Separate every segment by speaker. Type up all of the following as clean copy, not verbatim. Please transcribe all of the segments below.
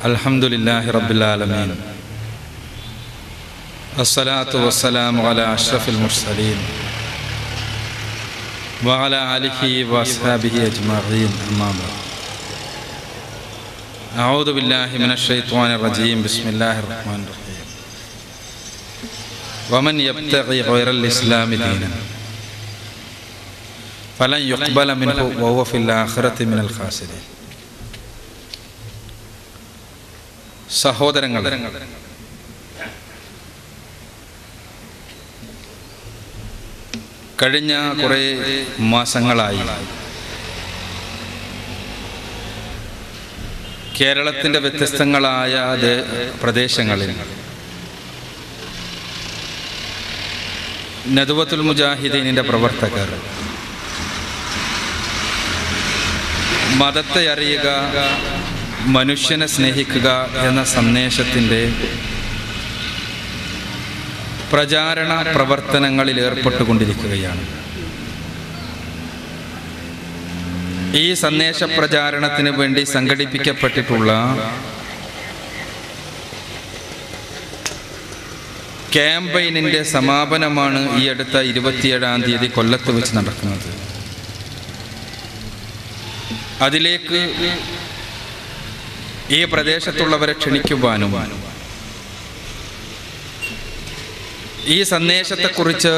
Speaker 1: അൽഹംദുലില്ലാഹി റബ്ബിൽ ആലമീൻ അസ്സലാത്തു വസ്സലാമു അലാ അഷ്റഫിൽ മുർസലീൻ വഅലാ ആലിഹി വഅസ്ഹാബിഹി അജ്മഈൻ അമ്മാ ബഅദ് അഊദു ബില്ലാഹി മിനശ് ശൈത്വാനിർ റജീം ബിസ്മില്ലാഹിർ റഹ്മാനിർ റഹീം വമൻ യബ്തഗി ഗൈറൽ ഇസ്ലാമി ദീനൻ ഫലൻ യുഖ്ബല മിൻഹു വഹുവ ഫിൽ ആഖിറതി മിനൽ ഖാസിരീൻ. സഹോദരങ്ങളെ, കഴിഞ്ഞ കുറേ മാസങ്ങളായി കേരളത്തിൻ്റെ വ്യത്യസ്തങ്ങളായ പ്രദേശങ്ങളിൽ നദ്വത്തുൽ മുജാഹിദീനിൻ്റെ പ്രവർത്തകർ മതത്തെ അറിയുക, മനുഷ്യനെ സ്നേഹിക്കുക എന്ന സന്ദേശത്തിൻ്റെ പ്രചാരണ പ്രവർത്തനങ്ങളിൽ ഏർപ്പെട്ടുകൊണ്ടിരിക്കുകയാണ്. ഈ സന്ദേശ പ്രചാരണത്തിന് വേണ്ടി സംഘടിപ്പിക്കപ്പെട്ടിട്ടുള്ള ക്യാമ്പയിനിൻ്റെ സമാപനമാണ് ഈ അടുത്ത 27-ാം തീയതി കൊല്ലത്ത് വെച്ച് നടക്കുന്നത്. അതിലേക്ക് ഈ പ്രദേശത്തുള്ളവരെ ക്ഷണിക്കുവാനും ഈ സന്ദേശത്തെക്കുറിച്ച്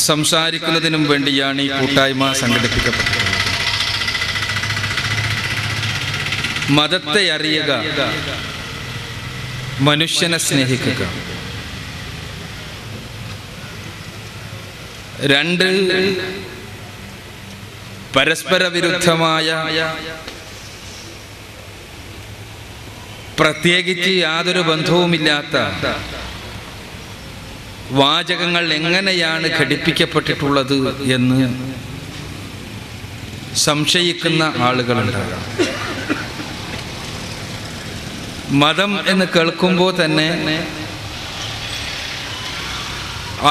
Speaker 1: സംസാരിക്കുന്നതിനും വേണ്ടിയാണ് ഈ കൂട്ടായ്മ സംഘടിപ്പിക്കപ്പെട്ടത്. മതത്തെ അറിയുക, മനുഷ്യനെ സ്നേഹിക്കുക. രണ്ട് പരസ്പര വിരുദ്ധമായ, പ്രത്യേകിച്ച് യാതൊരു ബന്ധവുമില്ലാത്ത വാചകങ്ങൾ എങ്ങനെയാണ് ഘടിപ്പിക്കപ്പെട്ടിട്ടുള്ളത് എന്ന് സംശയിക്കുന്ന ആളുകളുണ്ടാകാം. മതം എന്ന് കേൾക്കുമ്പോൾ തന്നെ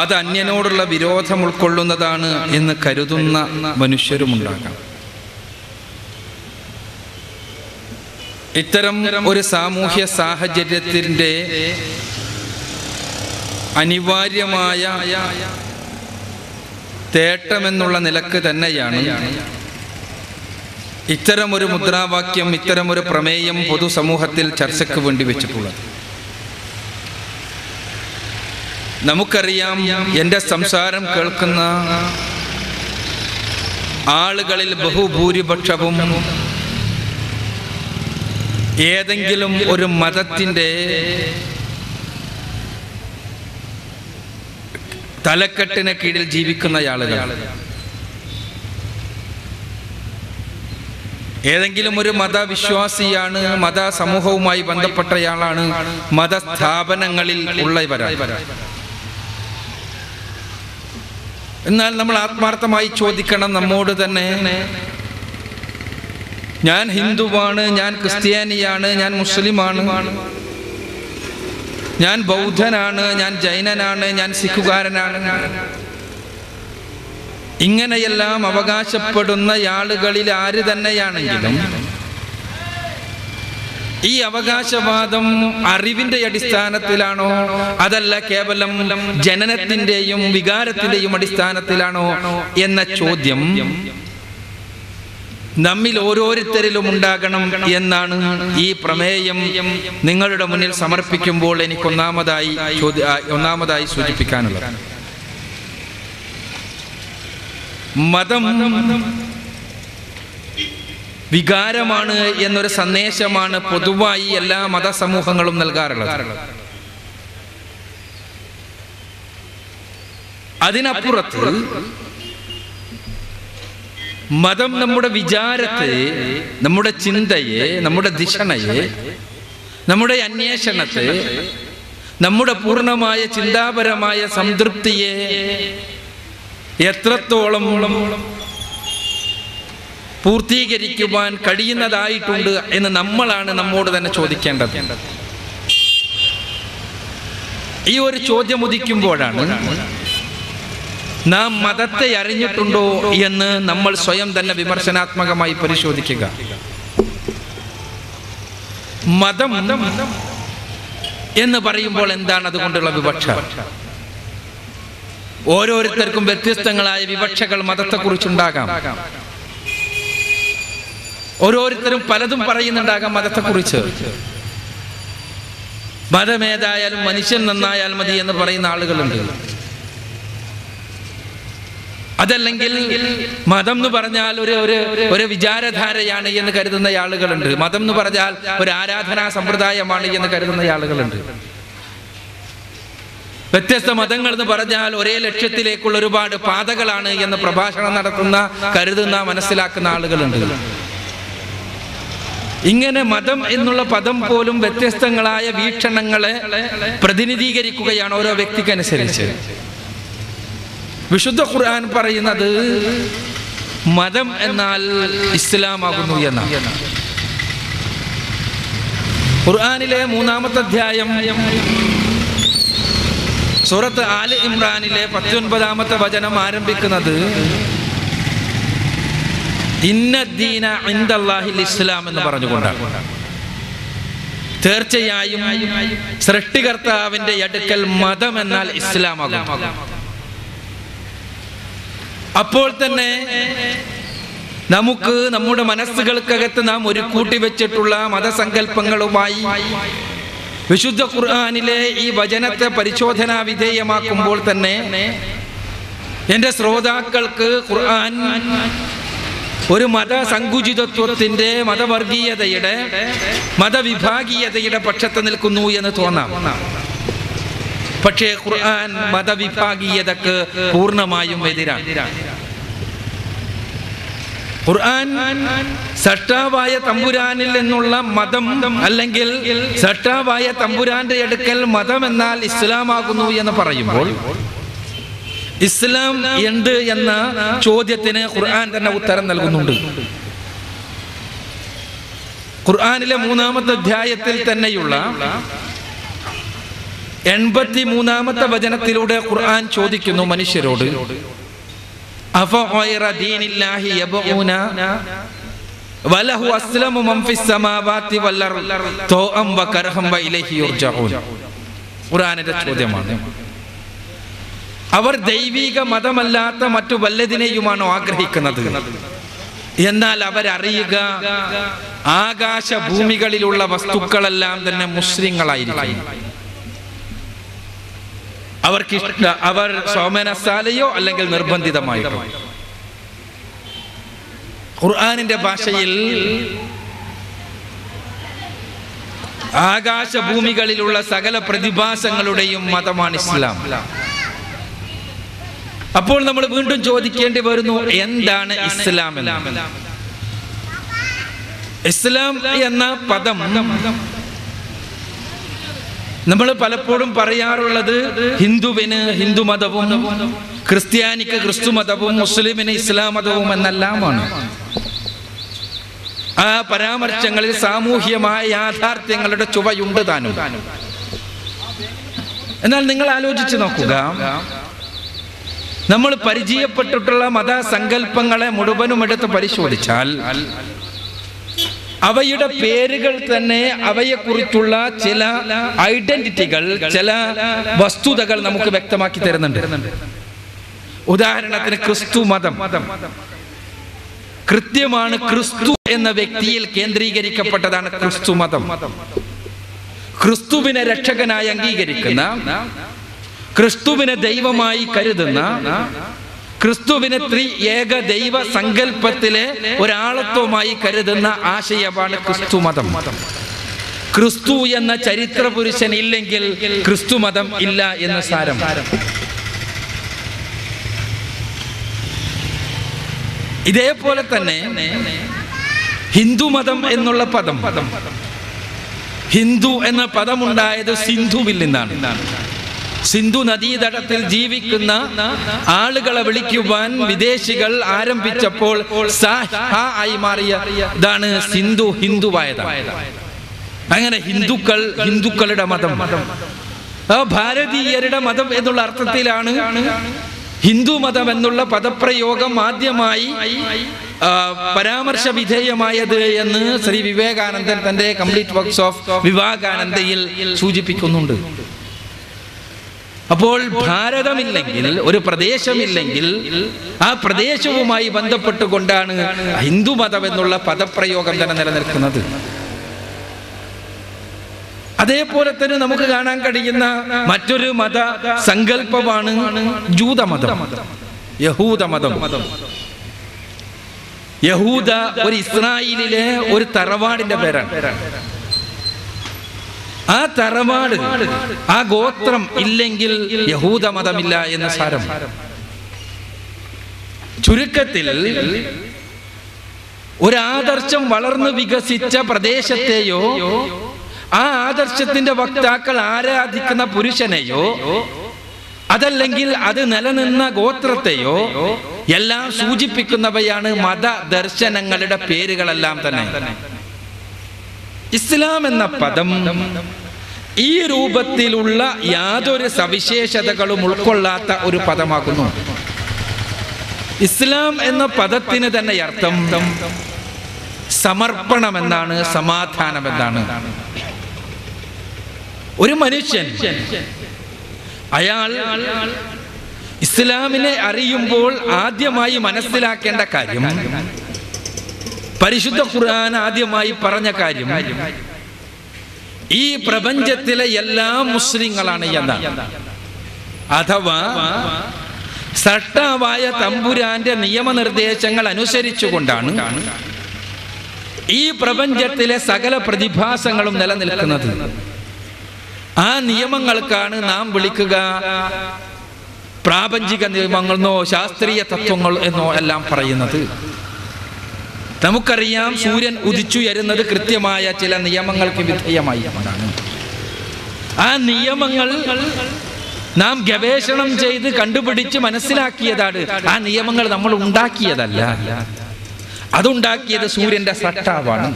Speaker 1: അത് അന്യനോടുള്ള വിരോധം ഉൾക്കൊള്ളുന്നതാണ് എന്ന് കരുതുന്ന മനുഷ്യരുമുണ്ടാകാം. ഇത്തരം ഒരു സാമൂഹ്യ സാഹചര്യത്തിൻ്റെ അനിവാര്യമായ തേട്ടമെന്നുള്ള നിലക്ക് തന്നെയാണ് ഇത്തരമൊരു മുദ്രാവാക്യം, ഇത്തരമൊരു പ്രമേയം പൊതുസമൂഹത്തിൽ ചർച്ചയ്ക്ക് വേണ്ടി വെച്ചിട്ടുള്ളത്. നമുക്കറിയാം, എൻ്റെ സംസാരം കേൾക്കുന്ന ആളുകളിൽ ബഹുഭൂരിപക്ഷവും ഏതെങ്കിലും ഒരു മതത്തിൻ്റെ തലക്കെട്ടിന് കീഴിൽ ജീവിക്കുന്ന ആളുകൾ, ഏതെങ്കിലും ഒരു മതവിശ്വാസിയാണ്, മത സമൂഹവുമായി ബന്ധപ്പെട്ടയാളാണ്, മതസ്ഥാപനങ്ങളിൽ ഉള്ളവരാണ്. എന്നാൽ നമ്മൾ ആത്മാർത്ഥമായി ചോദിക്കണം നമ്മോട് തന്നെ, ഞാൻ ഹിന്ദുവാണ്, ഞാൻ ക്രിസ്ത്യാനിയാണ്, ഞാൻ മുസ്ലിമാണ്, ഞാൻ ബൗദ്ധനാണ്, ഞാൻ ജൈനനാണ്, ഞാൻ സിഖുകാരനാണ്, ഇങ്ങനെയെല്ലാം അവകാശപ്പെടുന്ന ആളുകളിൽ ആര് തന്നെയാണെങ്കിലും ഈ അവകാശവാദം അറിവിന്റെ അടിസ്ഥാനത്തിലാണോ, അതല്ല കേവലം ജനനത്തിന്റെയും വികാരത്തിന്റെയും അടിസ്ഥാനത്തിലാണോ എന്ന ചോദ്യം നമ്മിൽ ഓരോരുത്തരിലും ഉണ്ടാകണം എന്നാണ് ഈ പ്രമേയം നിങ്ങളുടെ മുന്നിൽ സമർപ്പിക്കുമ്പോൾ എനിക്ക് ഒന്നാമതായി സൂചിപ്പിക്കാനുള്ളത്. മതം വികാരമാണ് എന്നൊരു സന്ദേശമാണ് പൊതുവായി എല്ലാ മതസമൂഹങ്ങളും നൽകാറുള്ളത്. അതിനപ്പുറത്ത് മതം നമ്മുടെ വിചാരത്തെ, നമ്മുടെ ചിന്തയെ, നമ്മുടെ ദിശണയെ, നമ്മുടെ അന്വേഷണത്തെ, നമ്മുടെ പൂർണ്ണമായ ചിന്താപരമായ സംതൃപ്തിയെ എത്രത്തോളം പൂർത്തീകരിക്കുവാൻ കഴിയുന്നതായിട്ടുണ്ട് എന്ന് നമ്മളാണ് നമ്മോട് തന്നെ ചോദിക്കേണ്ടത്. ഈ ഒരു ചോദ്യം ഉദിക്കുമ്പോഴാണ് നാം മതത്തെ അറിഞ്ഞിട്ടുണ്ടോ എന്ന് നമ്മൾ സ്വയം തന്നെ വിമർശനാത്മകമായി പരിശോധിക്കുക. മതം എന്ന് പറയുമ്പോൾ എന്താണ് അതുകൊണ്ടുള്ള വിവക്ഷ? ഓരോരുത്തർക്കും വ്യത്യസ്തങ്ങളായ വിവക്ഷകൾ മതത്തെക്കുറിച്ചുണ്ടാകാം. ഓരോരുത്തരും പലതും പറയുന്നുണ്ടാകാം മതത്തെക്കുറിച്ച്. മതമേതായാലും മനുഷ്യൻ നന്നായാൽ മതി എന്ന് പറയുന്ന ആളുകളുണ്ട്. അതല്ലെങ്കിൽ മതം എന്ന് പറഞ്ഞാൽ ഒരു വിചാരധാരയാണ് എന്ന് കരുതുന്ന ആളുകളുണ്ട്. മതം എന്ന് പറഞ്ഞാൽ ഒരു ആരാധനാ സമ്പ്രദായമാണ് എന്ന് കരുതുന്ന ആളുകളുണ്ട്. വ്യത്യസ്ത മതങ്ങൾ എന്ന് പറഞ്ഞാൽ ഒരേ ലക്ഷ്യത്തിലേക്കുള്ള ഒരുപാട് പാതകളാണ് എന്ന് പ്രഭാഷണം നടത്തുന്ന, കരുതുന്ന, മനസ്സിലാക്കുന്ന ആളുകളുണ്ട്. ഇങ്ങനെ മതം എന്നുള്ള പദം പോലും വ്യത്യസ്തങ്ങളായ വീക്ഷണങ്ങളെ പ്രതിനിധീകരിക്കുകയാണ് ഓരോ വ്യക്തിക്കനുസരിച്ച്. വിശുദ്ധ ഖുർആൻ പറയുന്നത് മതം എന്നാൽ ഇസ്ലാമാകുന്നു എന്നാണ്. ഖുർആനിലെ 3-ാമത്തെ അധ്യായം സൂറത്ത് ആൽ ഇമ്രാനിലെ 19-ാമത്തെ വചനം ആരംഭിക്കുന്നത് ഇന്നദ്ദീന ഇൻദല്ലാഹിൽ ഇസ്ലാം എന്ന് പറഞ്ഞുകൊണ്ടാണ്. തീർച്ചയായും സൃഷ്ടികർത്താവിന്റെ അടുക്കൽ മതം എന്നാൽ ഇസ്ലാമാകും. അപ്പോൾ തന്നെ നമുക്ക് നമ്മുടെ മനസ്സുകൾക്കകത്ത് നാം ഒരു കൂട്ടി വെച്ചിട്ടുള്ള മതസങ്കല്പങ്ങളുമായി വിശുദ്ധ ഖുർആനിലെ ഈ വചനത്തെ പരിശോധനാ വിധേയമാക്കുമ്പോൾ തന്നെ എൻ്റെ ശ്രോതാക്കൾക്ക് ഖുർആൻ ഒരു മതസങ്കുചിതത്വത്തിന്റെ, മതവർഗീയതയുടെ, മതവിഭാഗീയതയുടെ പക്ഷത്ത് നിൽക്കുന്നു എന്ന് തോന്നാം. പക്ഷേ ഖുർആൻ മതവിഭാഗീയതക്ക് പൂർണ്ണമായും എതിരാണ്. ഖുർആൻ സൃഷ്ടാവായ തമ്പുരാനിൽ നിന്നുള്ള മതം, അല്ലെങ്കിൽ സൃഷ്ടാവായ തമ്പുരാന്റെ അടുക്കൽ മതം എന്നാൽ ഇസ്ലാമാകുന്നു എന്ന് പറയുമ്പോൾ ഇസ്ലാം എന്ത് എന്ന ചോദ്യത്തിന് ഖുർആൻ തന്നെ ഉത്തരം നൽകുന്നുണ്ട്. ഖുർആനിലെ 3-ാമത്തെ അധ്യായത്തിൽ തന്നെയുള്ള 83-ാമത്തെ വചനത്തിലൂടെ ഖുർആൻ ചോദിക്കുന്നു മനുഷ്യരോട്, അഫഗൈറ ദീനില്ലാഹി യബ്ഊന വലഹു അസ്ലമു മൻ ഫിസ് സമാവാതി വൽ അർദ് തൗഅം വകർഹം വഇലൈഹി യുർജഊൻ. ഖുർആനിന്റെ ചോദ്യമാണ്. അവർ ദൈവിക മതമല്ലാത്ത മറ്റു വല്ലതിനെയുമാണോ ആഗ്രഹിക്കുന്നത്? എന്നാൽ അവരറിയുക, ആകാശഭൂമികളിലുള്ള വസ്തുക്കളെല്ലാം തന്നെ മുസ്ലിങ്ങളായിരിക്കും. അവർ സോമനസാലയോ അല്ലെങ്കിൽ നിർബന്ധിതമായിട്ടോ. ഖുർആനിന്റെ ഭാഷയിൽ ആകാശഭൂമികളിലുള്ള സകല പ്രതിഭാസങ്ങളുടെയും മതമാണ് ഇസ്ലാം. അപ്പോൾ നമ്മൾ വീണ്ടും ചോദിക്കേണ്ടി വരുന്നു, എന്താണ് ഇസ്ലാം എന്ന്? ഇസ്ലാം എന്ന പദം നമ്മൾ പലപ്പോഴും പറയാറുള്ളത് ഹിന്ദുവിന് ഹിന്ദു മതവും, ക്രിസ്ത്യാനിക്ക് ക്രിസ്തു മതവും, മുസ്ലിമിന് ഇസ്ലാം മതവും എന്നെല്ലാമാണ്. ആ പരാമർശങ്ങളിൽ സാമൂഹ്യമായ യാഥാർത്ഥ്യങ്ങളുടെ ചുവയുണ്ട് താനും. എന്നാൽ നിങ്ങൾ ആലോചിച്ച് നോക്കുക, നമ്മൾ പരിചയപ്പെട്ടിട്ടുള്ള മതസങ്കല്പങ്ങളെ മുഴുവനും എടുത്ത് പരിശോധിച്ചാൽ അവയുടെ പേരുകൾ തന്നെ അവയെക്കുറിച്ചുള്ള ചില ഐഡന്റിറ്റികൾ, ചില വസ്തുതകൾ നമുക്ക് വ്യക്തമാക്കി തരുന്നുണ്ട്. ഉദാഹരണത്തിന് ക്രിസ്തു മതം കൃത്യമാണ്. ക്രിസ്തു എന്ന വ്യക്തിയിൽ കേന്ദ്രീകരിക്കപ്പെട്ടതാണ് ക്രിസ്തു മതം. ക്രിസ്തുവിനെ രക്ഷകനായി അംഗീകരിക്കുന്ന, ക്രിസ്തുവിനെ ദൈവമായി കരുതുന്ന, ക്രിസ്തുവിനെ ഏക ദൈവ സങ്കല്പത്തിലെ ഒരാളത്വമായി കരുതുന്ന ആശയമാണ് ക്രിസ്തു മതം. ക്രിസ്തു എന്ന ചരിത്ര പുരുഷൻ ഇല്ലെങ്കിൽ ക്രിസ്തു മതം ഇല്ല എന്ന് സാരം. ഇതേപോലെ തന്നെ ഹിന്ദു മതം എന്നുള്ള പദം, ഹിന്ദു എന്ന പദമുണ്ടായത് സിന്ധുവിൽ നിന്നാണ്. സിന്ധു നദീതടത്തിൽ ജീവിക്കുന്ന ആളുകളെ വിളിക്കുവാൻ വിദേശികൾ ആരംഭിച്ചപ്പോൾ ആയി മാറിയ ഇതാണ് സിന്ധു, ഹിന്ദുവായതാണ്. അങ്ങനെ ഹിന്ദുക്കളുടെ മതം, ഭാരതീയരുടെ മതം എന്നുള്ള അർത്ഥത്തിലാണ് ഹിന്ദു മതം എന്നുള്ള പദപ്രയോഗം ആദ്യമായി പരാമർശ വിധേയമായത് എന്ന് ശ്രീ വിവേകാനന്ദൻ തന്റെ കംപ്ലീറ്റ് വർക്ക്സ് ഓഫ് വിവേകാനന്ദയിൽ സൂചിപ്പിക്കുന്നുണ്ട്. അപ്പോൾ ഭാരതമില്ലെങ്കിൽ, ഒരു പ്രദേശമില്ലെങ്കിൽ, ആ പ്രദേശവുമായി ബന്ധപ്പെട്ടുകൊണ്ടാണ് ഹിന്ദുമതം എന്നുള്ള പദപ്രയോഗം തന്നെ നിലനിൽക്കുന്നത്. അതേപോലെ തന്നെ നമുക്ക് കാണാൻ കഴിയുന്ന മറ്റൊരു മത സങ്കല്പമാണ് ജൂതമതം, യഹൂദമതം. യഹൂദ ഒരു ഇസ്രായേലിലെ ഒരു തറവാടിന്റെ പേരാണ്. ആ തറവാട്, ആ ഗോത്രം ഇല്ലെങ്കിൽ യഹൂദമതമില്ല എന്ന് സാരം. ചുരുക്കത്തിൽ ഒരാദർശം വളർന്നു വികസിച്ച പ്രദേശത്തെയോ ആ ആദർശത്തിന്റെ വക്താക്കൾ ആരാധിക്കുന്ന പുരുഷനെയോ അതല്ലെങ്കിൽ അത് നിലനിന്ന ഗോത്രത്തെയോ എല്ലാം സൂചിപ്പിക്കുന്നവയാണ് മതദർശനങ്ങളുടെ പേരുകളെല്ലാം തന്നെ. ഇസ്ലാം എന്ന പദം ഈ രൂപത്തിലുള്ള യാതൊരു സവിശേഷതകളും ഉൾക്കൊള്ളാത്ത ഒരു പദമാകുന്നു. ഇസ്ലാം എന്ന പദത്തിന് തന്നെ അർത്ഥം സമർപ്പണം എന്നാണ്, സമാധാനം എന്നാണ്. ഒരു മനുഷ്യൻ അയാൾ ഇസ്ലാമിനെ അറിയുമ്പോൾ ആദ്യമായി മനസ്സിലാക്കേണ്ട കാര്യം, പരിശുദ്ധ ഖുർആൻ ആദ്യമായി പറഞ്ഞ കാര്യം, ഈ പ്രപഞ്ചത്തിലെ എല്ലാ മുസ്ലിങ്ങളാണ് എന്നാണ്. അഥവാ സട്ടാവായ തമ്പുരാന്റെ നിയമനിർദ്ദേശങ്ങൾ അനുസരിച്ചുകൊണ്ടാണ് ഈ പ്രപഞ്ചത്തിലെ സകല പ്രതിഭാസങ്ങളും നിലനിൽക്കുന്നത്. ആ നിയമങ്ങൾക്കാണ് നാം വിളിക്കുക പ്രാപഞ്ചിക നിയമങ്ങളെന്നോ ശാസ്ത്രീയ തത്വങ്ങൾ എന്നോ എല്ലാം പറയുന്നത്. നമുക്കറിയാം, സൂര്യൻ ഉദിച്ചുയരുന്നത് കൃത്യമായ ചില നിയമങ്ങൾക്ക് വിധേയമായി കൊണ്ടാണ്. ആ നിയമങ്ങൾ നാം ഗവേഷണം ചെയ്ത് കണ്ടുപിടിച്ച് മനസ്സിലാക്കിയതാണ്. ആ നിയമങ്ങൾ നമ്മൾ ഉണ്ടാക്കിയതല്ല, അതുണ്ടാക്കിയത് സൂര്യന്റെ സട്ടാവാണ്.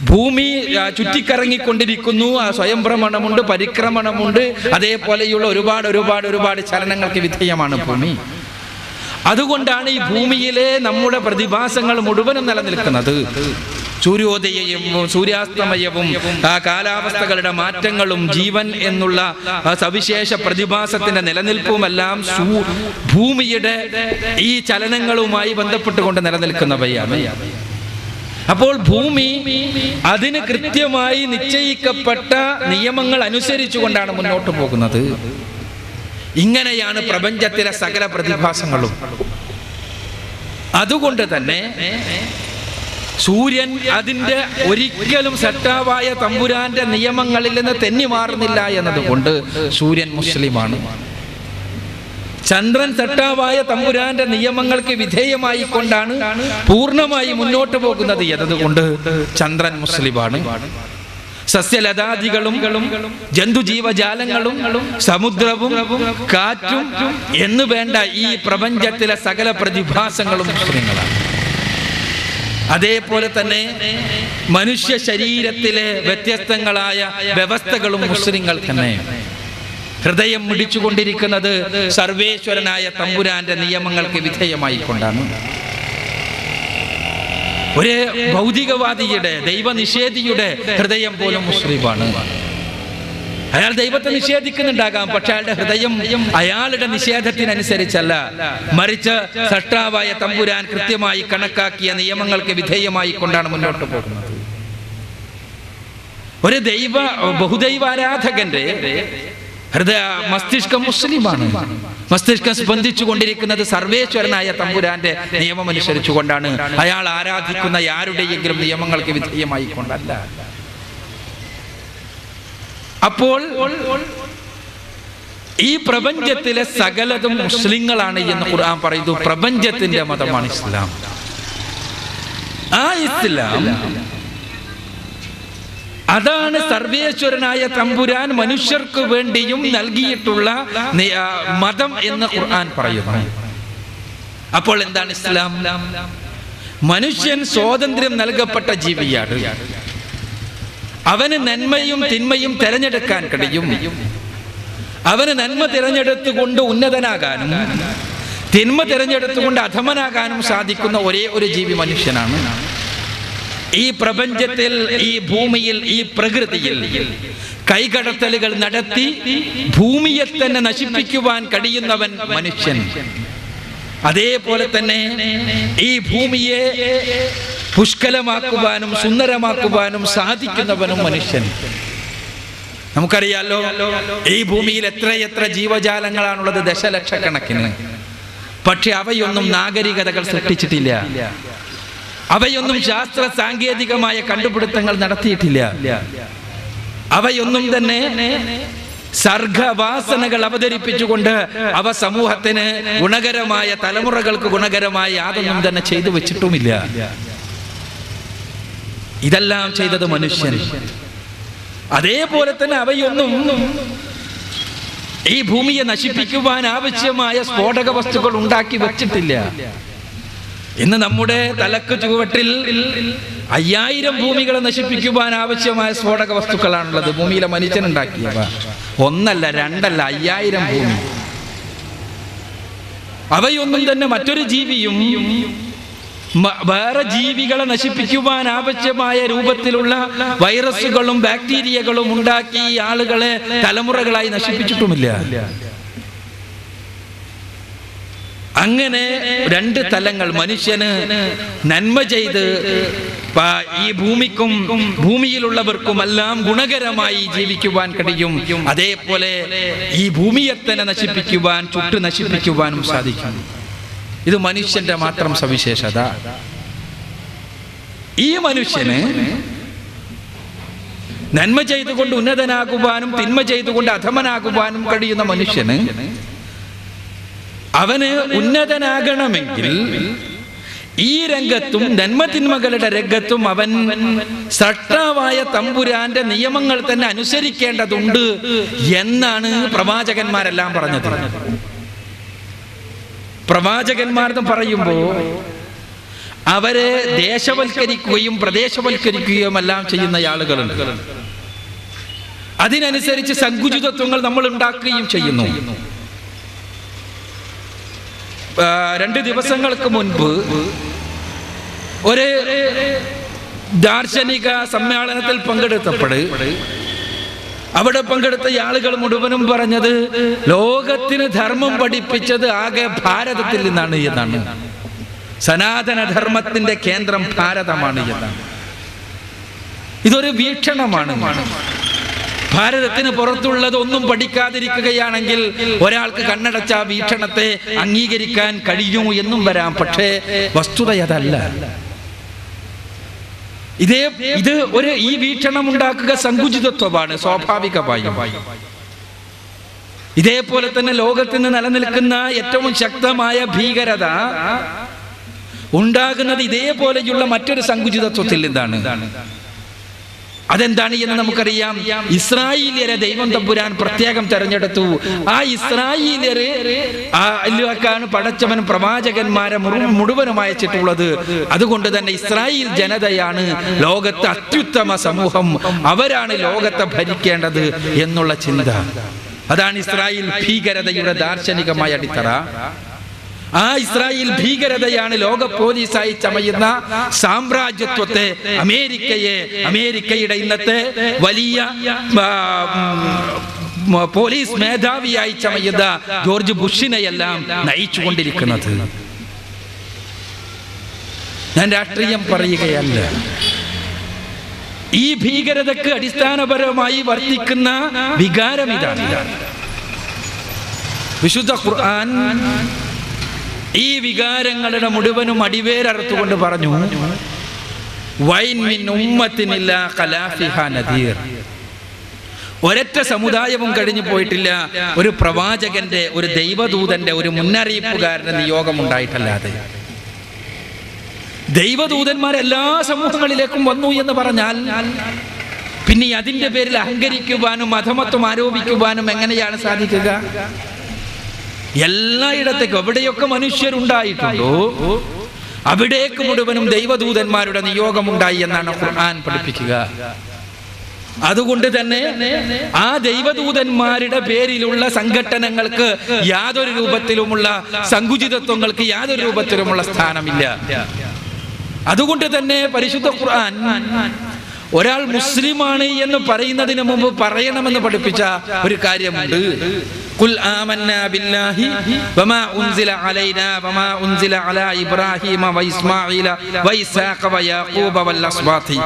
Speaker 1: ഭൂമി ചുറ്റിക്കറങ്ങിക്കൊണ്ടിരിക്കുന്നു. ആ സ്വയംഭ്രമണമുണ്ട്, പരിക്രമണമുണ്ട്, അതേപോലെയുള്ള ഒരുപാട് ചലനങ്ങൾക്ക് വിധേയമാണ് ഭൂമി. അതുകൊണ്ടാണ് ഈ ഭൂമിയിലെ നമ്മുടെ പ്രതിഭാസങ്ങൾ മുഴുവനും നിലനിൽക്കുന്നത്. സൂര്യോദയവും സൂര്യാസ്തമയവും ആ കാലാവസ്ഥകളുടെ മാറ്റങ്ങളും ജീവൻ എന്നുള്ള സവിശേഷ പ്രതിഭാസത്തിന്റെ നിലനിൽപ്പുമെല്ലാം ഭൂമിയുടെ ഈ ചലനങ്ങളുമായി ബന്ധപ്പെട്ടുകൊണ്ട് നിലനിൽക്കുന്നവയാണ്. അപ്പോൾ ഭൂമി അതിന് കൃത്യമായി നിശ്ചയിക്കപ്പെട്ട നിയമങ്ങൾ അനുസരിച്ചുകൊണ്ടാണ് മുന്നോട്ട് പോകുന്നത്. ഇങ്ങനെയാണ് പ്രപഞ്ചത്തിലെ സകല പ്രതിഭാസങ്ങളും. അതുകൊണ്ട് തന്നെ സൂര്യൻ അതിൻ്റെ ഒരിക്കലും സട്ടാവായ തമ്പുരാന്റെ നിയമങ്ങളിൽ നിന്ന് തെന്നി മാറുന്നില്ല എന്നതുകൊണ്ട് സൂര്യൻ മുസ്ലിമാണ്. ചന്ദ്രൻ സട്ടാവായ തമ്പുരാന്റെ നിയമങ്ങൾക്ക് വിധേയമായി കൊണ്ടാണ് പൂർണ്ണമായി മുന്നോട്ട് പോകുന്നത് എന്നതുകൊണ്ട് ചന്ദ്രൻ മുസ്ലിമാണ്. സസ്യലതാദികളും ജന്തുജീവജാലങ്ങളും സമുദ്രവും കാറ്റും എന്ന് വേണ്ട ഈ പ്രപഞ്ചത്തിലെ സകല പ്രതിഭാസങ്ങളും മുസ്ലിങ്ങളാണ്. അതേപോലെ തന്നെ മനുഷ്യ ശരീരത്തിലെ വ്യത്യസ്തങ്ങളായ വ്യവസ്ഥകളും മുസ്ലിങ്ങൾ തന്നെ. ഹൃദയം മിടിച്ചുകൊണ്ടിരിക്കുന്നത് സർവേശ്വരനായ തമ്പുരാന്റെ നിയമങ്ങൾക്ക് വിധേയമായി കൊണ്ടാണ്. ഒരു ഭൗതികവാദിയുടെ, ദൈവനിഷേധിയുടെ ഹൃദയം പോലും മുസ്ലിമാണ്. അയാൾ ദൈവത്തെ നിഷേധിക്കുന്നുണ്ടാകാം, പക്ഷെ അയാളുടെ ഹൃദയം അയാളുടെ നിഷേധത്തിനനുസരിച്ചല്ല, മറിച്ച് സൃഷ്ടാവായ തമ്പുരാൻ കൃത്യമായി കണക്കാക്കിയ നിയമങ്ങൾക്ക് വിധേയമായി കൊണ്ടാണ് മുന്നോട്ട് പോകുന്നത്. ഒരു ബഹുദൈവാരാധകന്റെ മസ്തിഷ്കം മുസ്ലിമാണ്. മസ്തിഷ്കം സ്പന്ദിച്ചു കൊണ്ടിരിക്കുന്നത് സർവേശ്വരനായ തമ്പുരാന്റെ നിയമം അനുസരിച്ചുകൊണ്ടാണ്. അയാൾ ആരാധിക്കുന്ന ആരുടെയെങ്കിലും നിയമങ്ങൾക്ക് വിധേയമായി കൊണ്ടല്ല. അപ്പോൾ ഈ പ്രപഞ്ചത്തിലെ സകലതും മുസ്ലിങ്ങളാണ് എന്ന് ഖുർആൻ പറയുന്നു. പ്രപഞ്ചത്തിന്റെ മതമാണ് ഇസ്ലാം. ആ ഇസ്ലാം അതാണ് സർവേശ്വരനായ തമ്പുരാൻ മനുഷ്യർക്ക് വേണ്ടിയും നൽകിയിട്ടുള്ള മതം എന്ന് ഖുർആൻ പറയുന്നു. അപ്പോൾ എന്താണ് ഇസ്ലാം? മനുഷ്യൻ സ്വാതന്ത്ര്യം നൽകപ്പെട്ട ജീവിയാണ്. അവന് നന്മയും തിന്മയും തിരഞ്ഞെടുക്കാൻ കഴിയും. അവന് നന്മ തിരഞ്ഞെടുത്തുകൊണ്ട് ഉന്നതനാകാനും തിന്മ തിരഞ്ഞെടുത്തുകൊണ്ട് അധമനാകാനും സാധിക്കുന്ന ഒരേ ഒരു ജീവി മനുഷ്യനാണ്. ഈ പ്രപഞ്ചത്തിൽ, ഈ ഭൂമിയിൽ, ഈ പ്രകൃതിയിൽ കൈകടത്തലുകൾ നടത്തി ഭൂമിയെ തന്നെ നശിപ്പിക്കുവാൻ കഴിയുന്നവൻ മനുഷ്യൻ. അതേപോലെ തന്നെ ഈ ഭൂമിയെ പുഷ്കലമാക്കുവാനും സുന്ദരമാക്കുവാനും സാധിക്കുന്നവനും മനുഷ്യൻ. നമുക്കറിയാലോ, ഈ ഭൂമിയിൽ എത്രയെത്ര ജീവജാലങ്ങളാണുള്ളത്, ദശലക്ഷക്കണക്കിന്. പക്ഷെ അവയൊന്നും നാഗരികതകൾ സൃഷ്ടിച്ചിട്ടില്ല. അവയൊന്നും ശാസ്ത്ര സാങ്കേതികമായ കണ്ടുപിടുത്തങ്ങൾ നടത്തിയിട്ടില്ല. അവയൊന്നും തന്നെ സർഗവാസനകൾ അവതരിപ്പിച്ചുകൊണ്ട് അവ സമൂഹത്തിന് ഗുണകരമായ, തലമുറകൾക്ക് ഗുണകരമായ യാതൊന്നും തന്നെ ചെയ്തു വെച്ചിട്ടുമില്ല. ഇതെല്ലാം ചെയ്തത് മനുഷ്യൻ. അതേപോലെ തന്നെ അവയൊന്നും ഈ ഭൂമിയെ നശിപ്പിക്കുവാൻ ആവശ്യമായ സ്ഫോടക വസ്തുക്കൾ ഉണ്ടാക്കി വെച്ചിട്ടില്ല. ഇന്ന് നമ്മുടെ തലക്ക് ചുവട്ടിൽ 5000 ഭൂമികളെ നശിപ്പിക്കുവാൻ ആവശ്യമായ സ്ഫോടക വസ്തുക്കളാണുള്ളത്. ഭൂമിയിലെ മനുഷ്യനുണ്ടാക്കിയവ ഒന്നല്ല, രണ്ടല്ല, 5000 ഭൂമി. അവയൊന്നും തന്നെ മറ്റൊരു ജീവിയും വേറെ ജീവികളെ നശിപ്പിക്കുവാൻ ആവശ്യമായ രൂപത്തിലുള്ള വൈറസുകളും ബാക്ടീരിയകളും ഉണ്ടാക്കി ആളുകളെ തലമുറകളായി നശിപ്പിച്ചിട്ടുമില്ല. അങ്ങനെ 2 തലങ്ങൾ. മനുഷ്യന് നന്മ ചെയ്ത് ഈ ഭൂമിക്കും ഭൂമിയിലുള്ളവർക്കുമെല്ലാം ഗുണകരമായി ജീവിക്കുവാൻ കഴിയും. അതേപോലെ ഈ ഭൂമിയെ തന്നെ നശിപ്പിക്കുവാൻ, ചുട്ടു നശിപ്പിക്കുവാനും സാധിക്കും. ഇത് മനുഷ്യന്റെ മാത്രം സവിശേഷത. ഈ മനുഷ്യന് നന്മ ചെയ്തുകൊണ്ട് ഉന്നതനാകുവാനും തിന്മ ചെയ്തുകൊണ്ട് അധമനാകുവാനും കഴിയുന്ന മനുഷ്യന്, അവന് ഉന്നതനാകണമെങ്കിൽ ഈ രംഗത്തും നന്മ തിന്മകളുടെ രംഗത്തും അവൻ സൃഷ്ടാവായ തമ്പുരാന്റെ നിയമങ്ങൾ തന്നെ അനുസരിക്കേണ്ടതുണ്ട് എന്നാണ് പ്രവാചകന്മാരെല്ലാം പറഞ്ഞത്. പ്രവാചകന്മാരെന്ന് പറയുമ്പോൾ അവരെ ദേശവൽക്കരിക്കുകയും പ്രദേശവൽക്കരിക്കുകയും എല്ലാം ചെയ്യുന്ന ആളുകളുണ്ട്. അതിനനുസരിച്ച് സങ്കുചിതത്വങ്ങൾ നമ്മൾ ഉണ്ടാക്കുകയും ചെയ്യുന്നു. 2 ദിവസങ്ങൾക്ക് മുൻപ് ഒരു ദാർശനിക സമ്മേളനത്തിൽ പങ്കെടുത്തപ്പോൾ അവിടെ പങ്കെടുത്ത ആളുകൾ മുഴുവനും പറഞ്ഞത് ലോകത്തിന് ധർമ്മം പഠിപ്പിച്ചത് ആകെ ഭാരതത്തിൽ നിന്നാണ് എന്നാണ്. സനാതന ധർമ്മത്തിന്റെ കേന്ദ്രം ഭാരതമാണ് എന്നാണ്. ഇതൊരു വീക്ഷണമാണ്. ഭാരതത്തിന് പുറത്തുള്ളത് ഒന്നും പഠിക്കാതിരിക്കുകയാണെങ്കിൽ ഒരാൾക്ക് കണ്ണടച്ച വീക്ഷണത്തെ അംഗീകരിക്കാൻ കഴിയും എന്നും വരാം. പക്ഷേ വസ്തുത അതല്ല. ഈ വീക്ഷണം ഉണ്ടാക്കുക സങ്കുചിതത്വമാണ് സ്വാഭാവികമായും. ഇതേപോലെ തന്നെ ലോകത്തിന് നിലനിൽക്കുന്ന ഏറ്റവും ശക്തമായ ഭീകരത ഉണ്ടാകുന്നത് ഇതേപോലെയുള്ള മറ്റൊരു സങ്കുചിതത്വത്തിൽ നിന്നാണ്. അതെന്താണ് എന്ന് നമുക്കറിയാം. ഇസ്രായേലിയരെ ദൈവം തമ്പുരാൻ പ്രത്യേകം തെരഞ്ഞെടുത്തു. ആ ഇസ്രായേലിയരെക്കാണ് പടച്ചവൻ പ്രവാചകന്മാരെ മുഴുവനും അയച്ചിട്ടുള്ളത്. അതുകൊണ്ട് തന്നെ ഇസ്രായേൽ ജനതയാണ് ലോകത്തെ അത്യുത്തമ സമൂഹം, അവരാണ് ലോകത്തെ ഭരിക്കേണ്ടത് എന്നുള്ള ചിന്ത. അതാണ് ഇസ്രായേൽ ഭീകരതയുടെ ദാർശനികമായ അടിത്തറ. ആ ഇസ്രായേൽ ഭീകരതയാണ് ലോക പോലീസായി ചമയുന്ന സാമ്രാജ്യത്വത്തെ, അമേരിക്കയുടെ ഇന്നത്തെ വലിയ പോലീസ് മേധാവിയായി ചമയുന്ന ജോർജ് ബുഷിനെയെല്ലാം നയിച്ചുകൊണ്ടിരിക്കുന്നത്. ഞാൻ രാഷ്ട്രീയം പറയുകയല്ല. ഈ ഭീകരതയ്ക്ക് അടിസ്ഥാനപരമായി വർത്തിക്കുന്ന വികാരം ഇതാണ്. വിശുദ്ധ ഖുർആൻ ഈ വികാരങ്ങളുടെ മുഴുവനും അടിവേരറുത്തുകൊണ്ട് പറഞ്ഞു, ഒരൊറ്റ സമുദായവും കഴിഞ്ഞു പോയിട്ടില്ല ഒരു പ്രവാചകന്റെ, ഒരു ദൈവദൂതന്റെ, ഒരു മുന്നറിയിപ്പുകാരന്റെ നിയോഗം ഉണ്ടായിട്ടല്ലാതെ. ദൈവദൂതന്മാർ എല്ലാ സമൂഹങ്ങളിലേക്കും വന്നു എന്ന് പറഞ്ഞാൽ പിന്നെ അതിന്റെ പേരിൽ അഹങ്കരിക്കുവാനും അധമത്വം ആരോപിക്കുവാനും എങ്ങനെയാണ് സാധിക്കുക? എല്ലായിടത്തേക്കും എവിടെയൊക്കെ മനുഷ്യരുണ്ടായിട്ടുണ്ടോ അവിടേക്ക് മുഴുവനും ദൈവദൂതന്മാരുടെ നിയോഗമുണ്ടായി എന്നാണ് ഖുർആൻ പഠിപ്പിക്കുക. അതുകൊണ്ട് തന്നെ ആ ദൈവദൂതന്മാരുടെ പേരിലുള്ള സംഘടനകൾക്ക് യാതൊരു രൂപത്തിലുമുള്ള സങ്കുചിതത്വങ്ങൾക്ക് യാതൊരു രൂപത്തിലുമുള്ള സ്ഥാനമില്ല. അതുകൊണ്ട് തന്നെ പരിശുദ്ധ ഖുർആൻ ഒരാൾ മുസ്ലിമാണ് എന്ന് പറയുന്നതിന് മുമ്പ് പറയണമെന്ന് പഠിപ്പിച്ച ഒരു കാര്യമുണ്ട്. ഖുൽ ആമന്നാ ബില്ലാഹി വമാ ഉൻസില അലൈനാ വമാ ഉൻസില അലാ ഇബ്രാഹീമ വഇസ്മാഈല വഇസ്ഹാഖ വയാഖൂബ വൽ അസ്ബാതി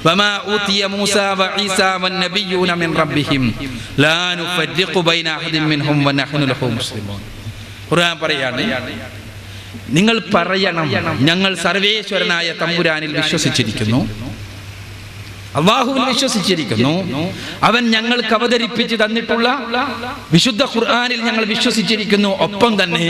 Speaker 1: വമാ ഊതിയ മൂസാ വഈസാ വന്നബിയ്യൂന മിൻ റബ്ബിഹിം ലാ നുഫദ്ദിഖു ബൈന അഹദിൻ മിൻഹും വനഹ്നു ലഹു മുസ്ലിമൂൻ. ഖുർആൻ പറയാണ്, നിങ്ങൾ പറയണം, ഞങ്ങൾ സർവേശ്വരനായ തമ്പുരാനിൽ വിശ്വസിച്ചിരിക്കുന്നു, അല്ലാഹുവിൽ വിശ്വസിച്ചിരിക്കുന്നു, അവൻ ഞങ്ങൾക്ക് അവതരിപ്പിച്ച് തന്നിട്ടുള്ള വിശുദ്ധ ഖുർആനിൽ ഞങ്ങൾ വിശ്വസിച്ചിരിക്കുന്നു. ഒപ്പം തന്നെ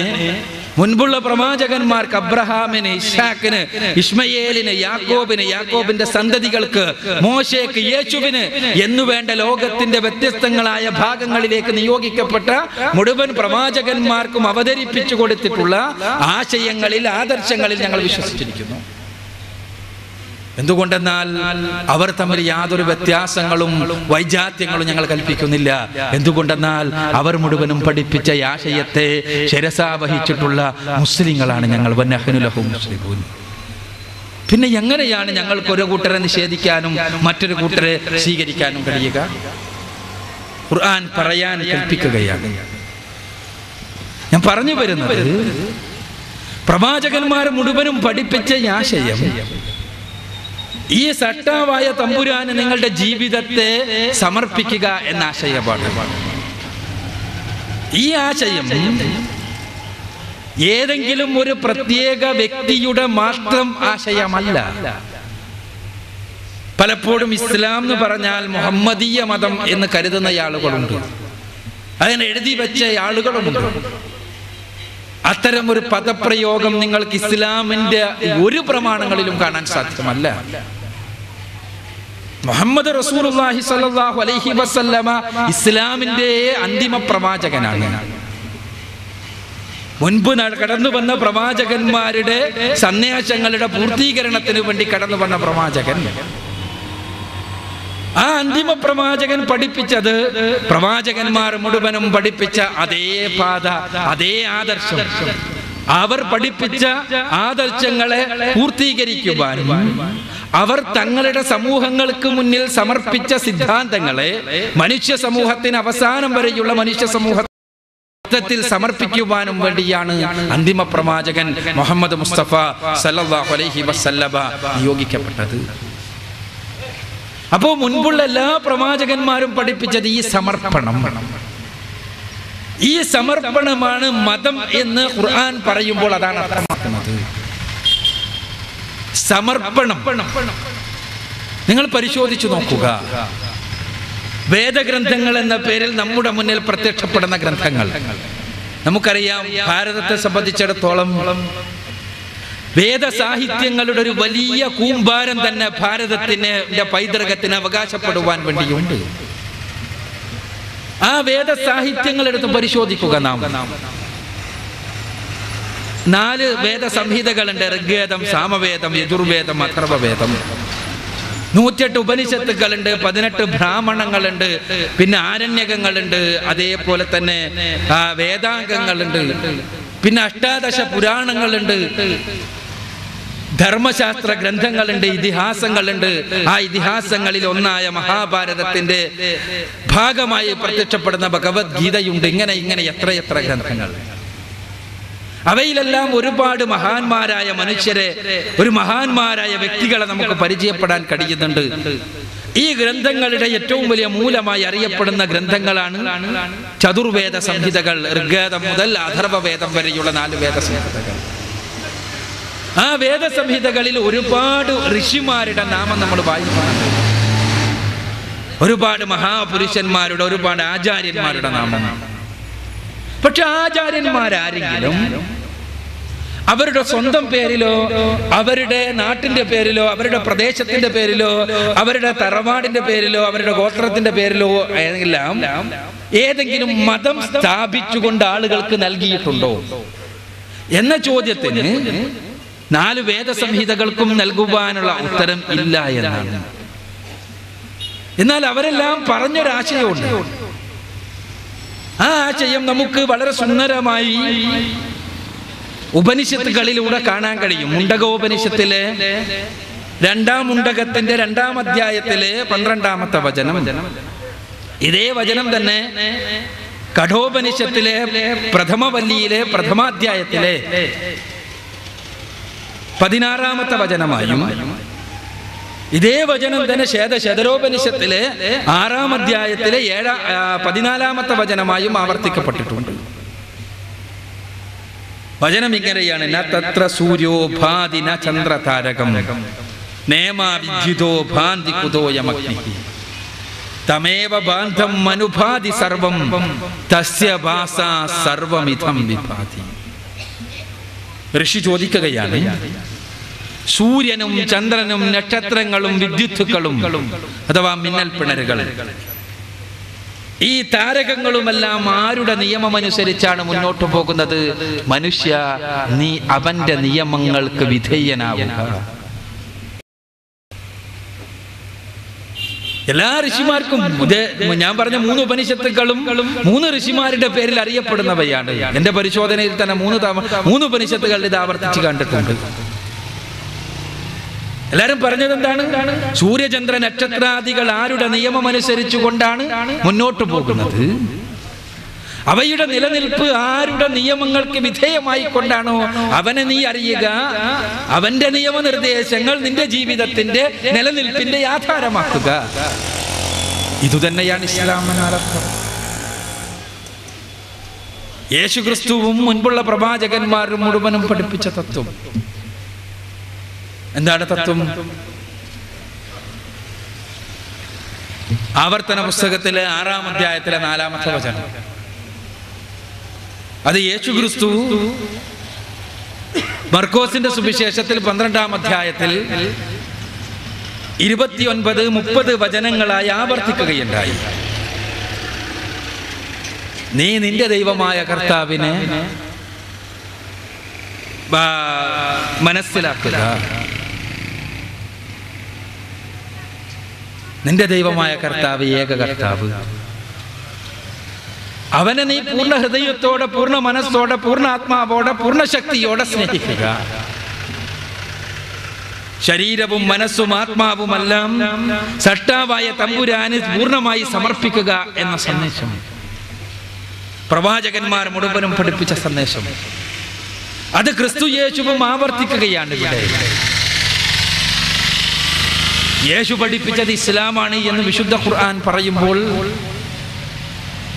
Speaker 1: മുൻപുള്ള പ്രവാചകന്മാർക്ക് അബ്രഹാമിന്, ഇസ്ഹാക്കിന്, ഇസ്മയേലിന്, യാക്കോബിന്, യാക്കോബിന്റെ സന്തതികൾക്ക്, മോശയ്ക്ക്, യേശുവിന് എന്നുവേണ്ട ലോകത്തിന്റെ വ്യത്യസ്തങ്ങളായ ഭാഗങ്ങളിലേക്ക് നിയോഗിക്കപ്പെട്ട മുഴുവൻ പ്രവാചകന്മാർക്കും അവതരിപ്പിച്ചു കൊടുത്തിട്ടുള്ള ആശയങ്ങളിൽ, ആദർശങ്ങളിൽ ഞങ്ങൾ വിശ്വസിച്ചിരിക്കുന്നു. എന്തുകൊണ്ടെന്നാൽ അവർ തമ്മിൽ യാതൊരു വ്യത്യാസങ്ങളും വൈജാത്യങ്ങളും ഞങ്ങൾ കൽപ്പിക്കുന്നില്ല. എന്തുകൊണ്ടെന്നാൽ അവർ മുഴുവനും പഠിപ്പിച്ച ആശയത്തെ ശിരസാവഹിച്ചിട്ടുള്ള മുസ്ലിങ്ങളാണ് ഞങ്ങൾ. വനഹ്നു ലഹു മുസ്ലിമൂൻ. പിന്നെ എങ്ങനെയാണ് ഞങ്ങൾക്ക് ഒരു കൂട്ടരെ നിഷേധിക്കാനും മറ്റൊരു കൂട്ടരെ സ്വീകരിക്കാനും കഴിയുക? ഖുർആൻ പറയാൻ കൽപ്പിക്കുകയാണ്. ഞാൻ പറഞ്ഞു വരുന്നത്, പ്രവാചകന്മാർ മുഴുവനും പഠിപ്പിച്ച ആശയം, ഈ സട്ടാവായ തമ്പുരാന് നിങ്ങളുടെ ജീവിതത്തെ സമർപ്പിക്കുക എന്ന ആശയമാണ്. ഈ ആശയം ഏതെങ്കിലും ഒരു പ്രത്യേക വ്യക്തിയുടെ മാത്രം ആശയമല്ല. പലപ്പോഴും ഇസ്ലാം എന്ന് പറഞ്ഞാൽ മുഹമ്മദീയ മതം എന്ന് കരുതുന്ന ആളുകളുണ്ട്, അതിനെ എഴുതി വെച്ച ആളുകളുമുണ്ട്. അത്തരം ഒരു പദപ്രയോഗം നിങ്ങൾക്ക് ഇസ്ലാമിന്റെ ഒരു പ്രമാണങ്ങളിലും കാണാൻ സാധ്യമല്ല. മുഹമ്മദ് റസൂലുള്ളാഹി സ്വല്ലല്ലാഹു അലൈഹി വസല്ലമ ഇസ്ലാമിന്റെ അന്തിമ പ്രവാചകനാണ്. മുൻപ് കടന്നു വന്ന പ്രവാചകന്മാരുടെ സന്ദേശങ്ങളുടെ പൂർത്തീകരണത്തിന് വേണ്ടി കടന്നു വന്ന പ്രവാചകൻ. ആ അന്തിമ പ്രവാചകൻ പഠിപ്പിച്ചത് പ്രവാചകന്മാർ മുഴുവനും പഠിപ്പിച്ച അതേ പാത, അതേ ആദർശം. അവർ പഠിപ്പിച്ച ആദർശങ്ങളെ പൂർത്തീകരിക്കുവാനും അവർ തങ്ങളുടെ സമൂഹങ്ങൾക്ക് മുന്നിൽ സമർപ്പിച്ച സിദ്ധാന്തങ്ങളെ മനുഷ്യ സമൂഹത്തിന് അവസാനം വരെയുള്ള മനുഷ്യ സമൂഹത്തിൽ സമർപ്പിക്കുവാനും വേണ്ടിയാണ് അന്തിമ പ്രവാചകൻ മുഹമ്മദ് മുസ്തഫ സല്ലല്ലാഹു അലൈഹി വസല്ലമ നിയോഗിക്കപ്പെട്ടത്. അപ്പോൾ മുൻപുള്ള എല്ലാ പ്രവാചകന്മാരും പഠിപ്പിച്ചത് ഈ സമർപ്പണം. ഈ സമർപ്പണമാണ് മതം എന്ന് ഖുർആൻ പറയുമ്പോൾ അതാണ് അർത്ഥമാക്കുന്നത്. സമർപ്പണം നിങ്ങൾ പരിശോധിച്ചു നോക്കുക. വേദഗ്രന്ഥങ്ങൾ എന്ന പേരിൽ നമ്മുടെ മുന്നിൽ പ്രത്യക്ഷപ്പെടുന്ന ഗ്രന്ഥങ്ങൾ നമുക്കറിയാം. ഭാരതത്തെ സംബന്ധിച്ചിടത്തോളം വേദസാഹിത്യങ്ങളുടെ ഒരു വലിയ കൂമ്പാരം തന്നെ ഭാരതത്തിന്റെ പൈതൃകത്തിന് അവകാശപ്പെടുവാൻ വേണ്ടിയുണ്ട്. ആ വേദസാഹിത്യങ്ങൾ എടുത്ത് പരിശോധിക്കുക. നാം 4 വേദസംഹിതകളുണ്ട്. ഋഗ്വേദം, സാമവേദം, യജുർവേദം, അഥർവവേദം. 108 ഉപനിഷത്തുക്കളുണ്ട്, 18 ബ്രാഹ്മണങ്ങളുണ്ട്, പിന്നെ ആരണ്യകങ്ങളുണ്ട്, അതേപോലെ തന്നെ വേദാംഗങ്ങളുണ്ട്, പിന്നെ 18 പുരാണങ്ങളുണ്ട്, ധർമ്മശാസ്ത്ര ഗ്രന്ഥങ്ങളുണ്ട്, ഇതിഹാസങ്ങളുണ്ട്. ആ ഇതിഹാസങ്ങളിൽ ഒന്നായ മഹാഭാരതത്തിന്റെ ഭാഗമായി പ്രത്യക്ഷപ്പെടുന്ന ഭഗവത്ഗീതയുണ്ട്. ഇങ്ങനെ എത്രയെത്ര ഗ്രന്ഥങ്ങൾ. അവയിലെല്ലാം ഒരുപാട് മഹാന്മാരായ മനുഷ്യരെ, ഒരു മഹാന്മാരായ വ്യക്തികളെ നമുക്ക് പരിചയപ്പെടാൻ കഴിയുന്നുണ്ട്. ഈ ഗ്രന്ഥങ്ങളുടെ ഏറ്റവും വലിയ മൂലമായി അറിയപ്പെടുന്ന ഗ്രന്ഥങ്ങളാണ് ചതുർവേദ സംഹിതകൾ. ഋഗ്വേദം മുതൽ അഥർവവേദം വരെയുള്ള 4 വേദസംഹിതകൾ. ആ വേദസംഹിതകളിൽ ഒരുപാട് ഋഷിമാരുടെ നാമം നമ്മൾ വായിക്കുന്നുണ്ട്. ഒരുപാട് മഹാപുരുഷന്മാരുടെ, ഒരുപാട് ആചാര്യന്മാരുടെ നാമം. പക്ഷെ ആചാര്യന്മാരാരെങ്കിലും അവരുടെ സ്വന്തം പേരിലോ, അവരുടെ നാട്ടിന്റെ പേരിലോ, അവരുടെ പ്രദേശത്തിന്റെ പേരിലോ, അവരുടെ തറവാടിന്റെ പേരിലോ, അവരുടെ ഗോത്രത്തിന്റെ പേരിലോ എല്ലാം ഏതെങ്കിലും മതം സ്ഥാപിച്ചുകൊണ്ട് ആളുകൾക്ക് നൽകിയിട്ടുണ്ടോ എന്ന ചോദ്യത്തിന് 4 വേദസംഹിതകൾക്കും നൽകുവാനുള്ള ഉത്തരം ഇല്ല എന്നാണ്. എന്നാൽ അവരെല്ലാം പറഞ്ഞൊരാശയമുണ്ട്. ആ ആശയം നമുക്ക് വളരെ സുന്ദരമായി ഉപനിഷത്തുകളിലൂടെ കാണാൻ കഴിയും. മുണ്ടകോപനിഷത്തിലെ 2-ാം മുണ്ടകത്തിന്റെ 2-ാം അധ്യായത്തിലെ 12-ാമത്തെ വചനം. ഇതേ വചനം തന്നെ കഠോപനിഷത്തിലെ പ്രഥമവല്ലിയിലെ പ്രഥമാധ്യായത്തിലെ 16-ാമത്തെ വചനമായും ഇതേ വചനം തന്നെ ശതരോപനിഷത്തിലെ 6-ാം അധ്യായത്തിലെ 14-ാമത്തെ വചനമായും ആവർത്തിക്കപ്പെട്ടിട്ടുണ്ട്. വചനം ഇങ്ങനെയാണ്: ന തത്ര സൂര്യോ ഭാതി ന ചന്ദ്രതാരകം നേമാ വിദ്യുതോ ഭാന്തി കുതോയമഗ്നിഃ തമേവ ബാന്ധം മനുഭാതി സർവം തസ്യ ഭാസാ സർവമിധം വിഭാതി. ഋഷി ചോദിക്കുകയാണ്, സൂര്യനും ചന്ദ്രനും നക്ഷത്രങ്ങളും വിദ്യുത്തുക്കളും അഥവാ മിന്നൽ പിണരുകൾ, ഈ താരകങ്ങളുമെല്ലാം ആരുടെ നിയമമനുസരിച്ചാണ് മുന്നോട്ട് പോകുന്നത്? മനുഷ്യ, നീ അവന്റെ നിയമങ്ങൾക്ക് വിധേയനാവുക. എല്ലാ ഋഷിമാർക്കും ഞാൻ പറഞ്ഞ 3 ഉപനിഷത്തുക്കളും 3 ഋഷിമാരുടെ പേരിൽ അറിയപ്പെടുന്നവയാണ്. എന്റെ പരിശോധനയിൽ തന്നെ 3 ഉപനിഷത്തുകളിൽ ഇത് ആവർത്തിച്ച് കണ്ടിട്ടുണ്ട്. എല്ലാരും പറഞ്ഞത് എന്താണ്? സൂര്യചന്ദ്ര നക്ഷത്രാദികൾ ആരുടെ നിയമമനുസരിച്ചു കൊണ്ടാണ് മുന്നോട്ട് പോകുന്നത്? അവയുടെ നിലനിൽപ്പ് ആരുടെ നിയമങ്ങൾക്ക് വിധേയമായി കൊണ്ടാണോ അവനെ നീ അറിയുക. അവന്റെ നിയമനിർദ്ദേശങ്ങൾ നിന്റെ ജീവിതത്തിന്റെ നിലനിൽപ്പിന്റെ ആധാരമാക്കുക. ഇതുതന്നെയാണ് ഇസ്ലാം എന്നർത്ഥം. യേശുക്രിസ്തുവും മുൻപുള്ള പ്രവാചകന്മാരും മുഴുവനും പഠിപ്പിച്ച തത്വം എന്താണ്? തത്വം ആവർത്തന പുസ്തകത്തിലെ 6-ാം അധ്യായത്തിലെ 4-ാമത്തെ വചനം. അത് യേശുക്രിസ്തു മർക്കോസിന്റെ സുവിശേഷത്തിൽ 12-ാം അധ്യായത്തിൽ 29-30 വചനങ്ങളായി ആവർത്തിക്കുകയുണ്ടായി. നീ നിന്റെ ദൈവമായ കർത്താവിനെ മനസ്സിലാക്കുക. നിന്റെ ദൈവമായ കർത്താവ് ഏക കർത്താവ്. അവനെ നീ പൂർണ്ണ ഹൃദയത്തോടെ, പൂർണ്ണ മനസ്സോടെ, പൂർണ്ണ ആത്മാവോടെ, പൂർണ്ണ ശക്തിയോടെ സ്നേഹിക്കുക. ശരീരവും മനസ്സും ആത്മാവുമെല്ലാം സട്ടാവായ തമ്പുരാന് പൂർണ്ണമായി സമർപ്പിക്കുക എന്ന സന്ദേശം പ്രവാചകന്മാർ മുഴുവനും പഠിപ്പിച്ച സന്ദേശം. അത് ക്രിസ്തു യേശുവും ആവർത്തിക്കുകയാണ് ഇവിടെ. യേശു പഠിപ്പിച്ചത് ഇസ്ലാമാണ് എന്ന് വിശുദ്ധ ഖുർആൻ പറയുമ്പോൾ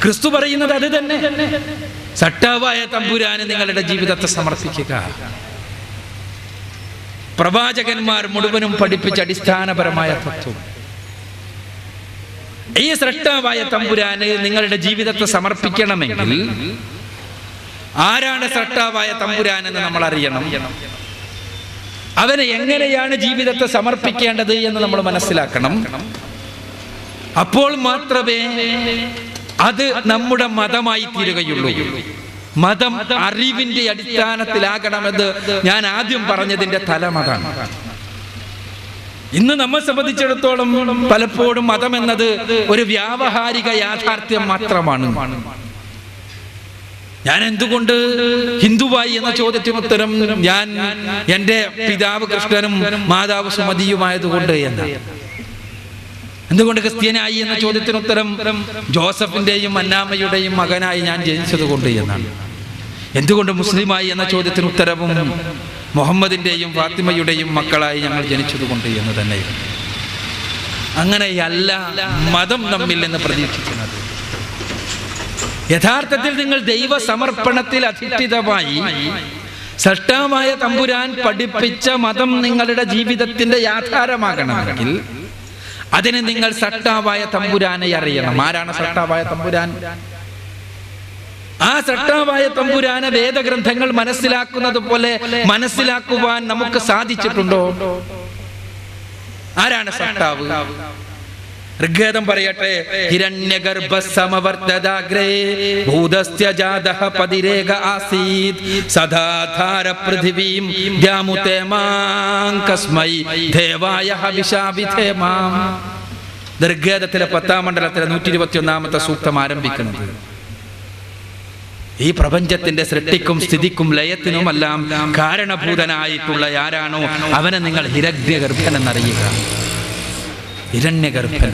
Speaker 1: ക്രിസ്തു പറയുന്നത് അത് തന്നെ. സട്ടാവായ തമ്പുരാന് നിങ്ങളുടെ ജീവിതത്തെ സമർപ്പിക്കുക. പ്രവാചകന്മാർ മുഴുവനും പഠിപ്പിച്ച അടിസ്ഥാനപരമായ തത്വം. ഈ സൃഷ്ടാവായ തമ്പുരാന് നിങ്ങളുടെ ജീവിതത്തെ സമർപ്പിക്കണമെങ്കിൽ ആരാണ് സൃഷ്ടാവായ തമ്പുരാൻ എന്ന് നമ്മൾ അറിയണം. അവന് എങ്ങനെയാണ് ജീവിതത്തെ സമർപ്പിക്കേണ്ടത് എന്ന് നമ്മൾ മനസ്സിലാക്കണം. അപ്പോൾ മാത്രമേ അത് നമ്മുടെ മതമായി തീരുകയുള്ളൂ. മതം അറിവിന്റെ അടിസ്ഥാനത്തിലാകണമെന്ന് ഞാൻ ആദ്യം പറഞ്ഞതിന്റെ തലം അതാണ്. ഇന്ന് നമ്മെ സംബന്ധിച്ചിടത്തോളം പലപ്പോഴും മതം എന്നത് ഒരു വ്യാവഹാരിക യാഥാർത്ഥ്യം മാത്രമാണ്. ഞാൻ എന്തുകൊണ്ട് ഹിന്ദുവായി എന്ന ചോദ്യത്തിന് ഉത്തരം ഞാൻ എൻ്റെ പിതാവ് കൃഷ്ണനും മാതാവ് സുമതിയുമായതുകൊണ്ട് എന്നാണ്. എന്തുകൊണ്ട് ക്രിസ്ത്യനായി എന്ന ചോദ്യത്തിന് ഉത്തരം ജോസഫിന്റെയും അന്നാമ്മയുടെയും മകനായി ഞാൻ ജനിച്ചതുകൊണ്ട് എന്നാണ്. എന്തുകൊണ്ട് മുസ്ലിമായി എന്ന ചോദ്യത്തിന് ഉത്തരവും മുഹമ്മദിന്റെയും ഫാത്തിമയുടെയും മക്കളായി ഞങ്ങൾ ജനിച്ചതുകൊണ്ട് എന്ന് തന്നെയാണ്. അങ്ങനെയല്ല മതം നമ്മിൽ നിന്ന് പ്രതീക്ഷിക്കുന്നത്. യഥാർത്ഥത്തിൽ നിങ്ങൾ ദൈവ സമർപ്പണത്തിൽ അധിഷ്ഠിതമായി സൃഷ്ടാവായ തമ്പുരാൻ പഠിപ്പിച്ച മതം നിങ്ങളുടെ ജീവിതത്തിന്റെ ആധാരമാകണമെങ്കിൽ അതിന് നിങ്ങൾ സൃഷ്ടാവായ തമ്പുരാനെ അറിയണം. ആരാണ് സൃഷ്ടാവായ തമ്പുരാൻ? ആ സൃഷ്ടാവായ തമ്പുരാനെ വേദഗ്രന്ഥങ്ങൾ മനസ്സിലാക്കുന്നത് പോലെ മനസ്സിലാക്കുവാൻ നമുക്ക് സാധിച്ചിട്ടുണ്ടോ? ആരാണ് സൃഷ്ടാവ്? ഋഗ്വേദം പറയട്ടെ, ഹിരണ്യഗർഭസമവർത്തദാഗ്രേ ഭൂതസ്യ ജാതഃ പതിരേക ആസീത് സദാധാര പൃഥിവീം ദ്യാമുതേമാം കസ്മൈ ദേവായ ഹവിഷാ വിധേമാം. ഋഗ്വേദത്തിലെ 10-ാം മണ്ഡലത്തിലെ 121-ാമത്തെ സൂക്തം ആരംഭിക്കുന്നത്. ഈ പ്രപഞ്ചത്തിന്റെ സൃഷ്ടിക്കും സ്ഥിതിക്കും ലയത്തിനുമെല്ലാം കാരണഭൂതനായിട്ടുള്ള ആരാണോ അവനെ നിങ്ങൾ ഹിരണ്യഗർഭൻ എന്നറിയുക. ഹിരണ്യഗർഭൻ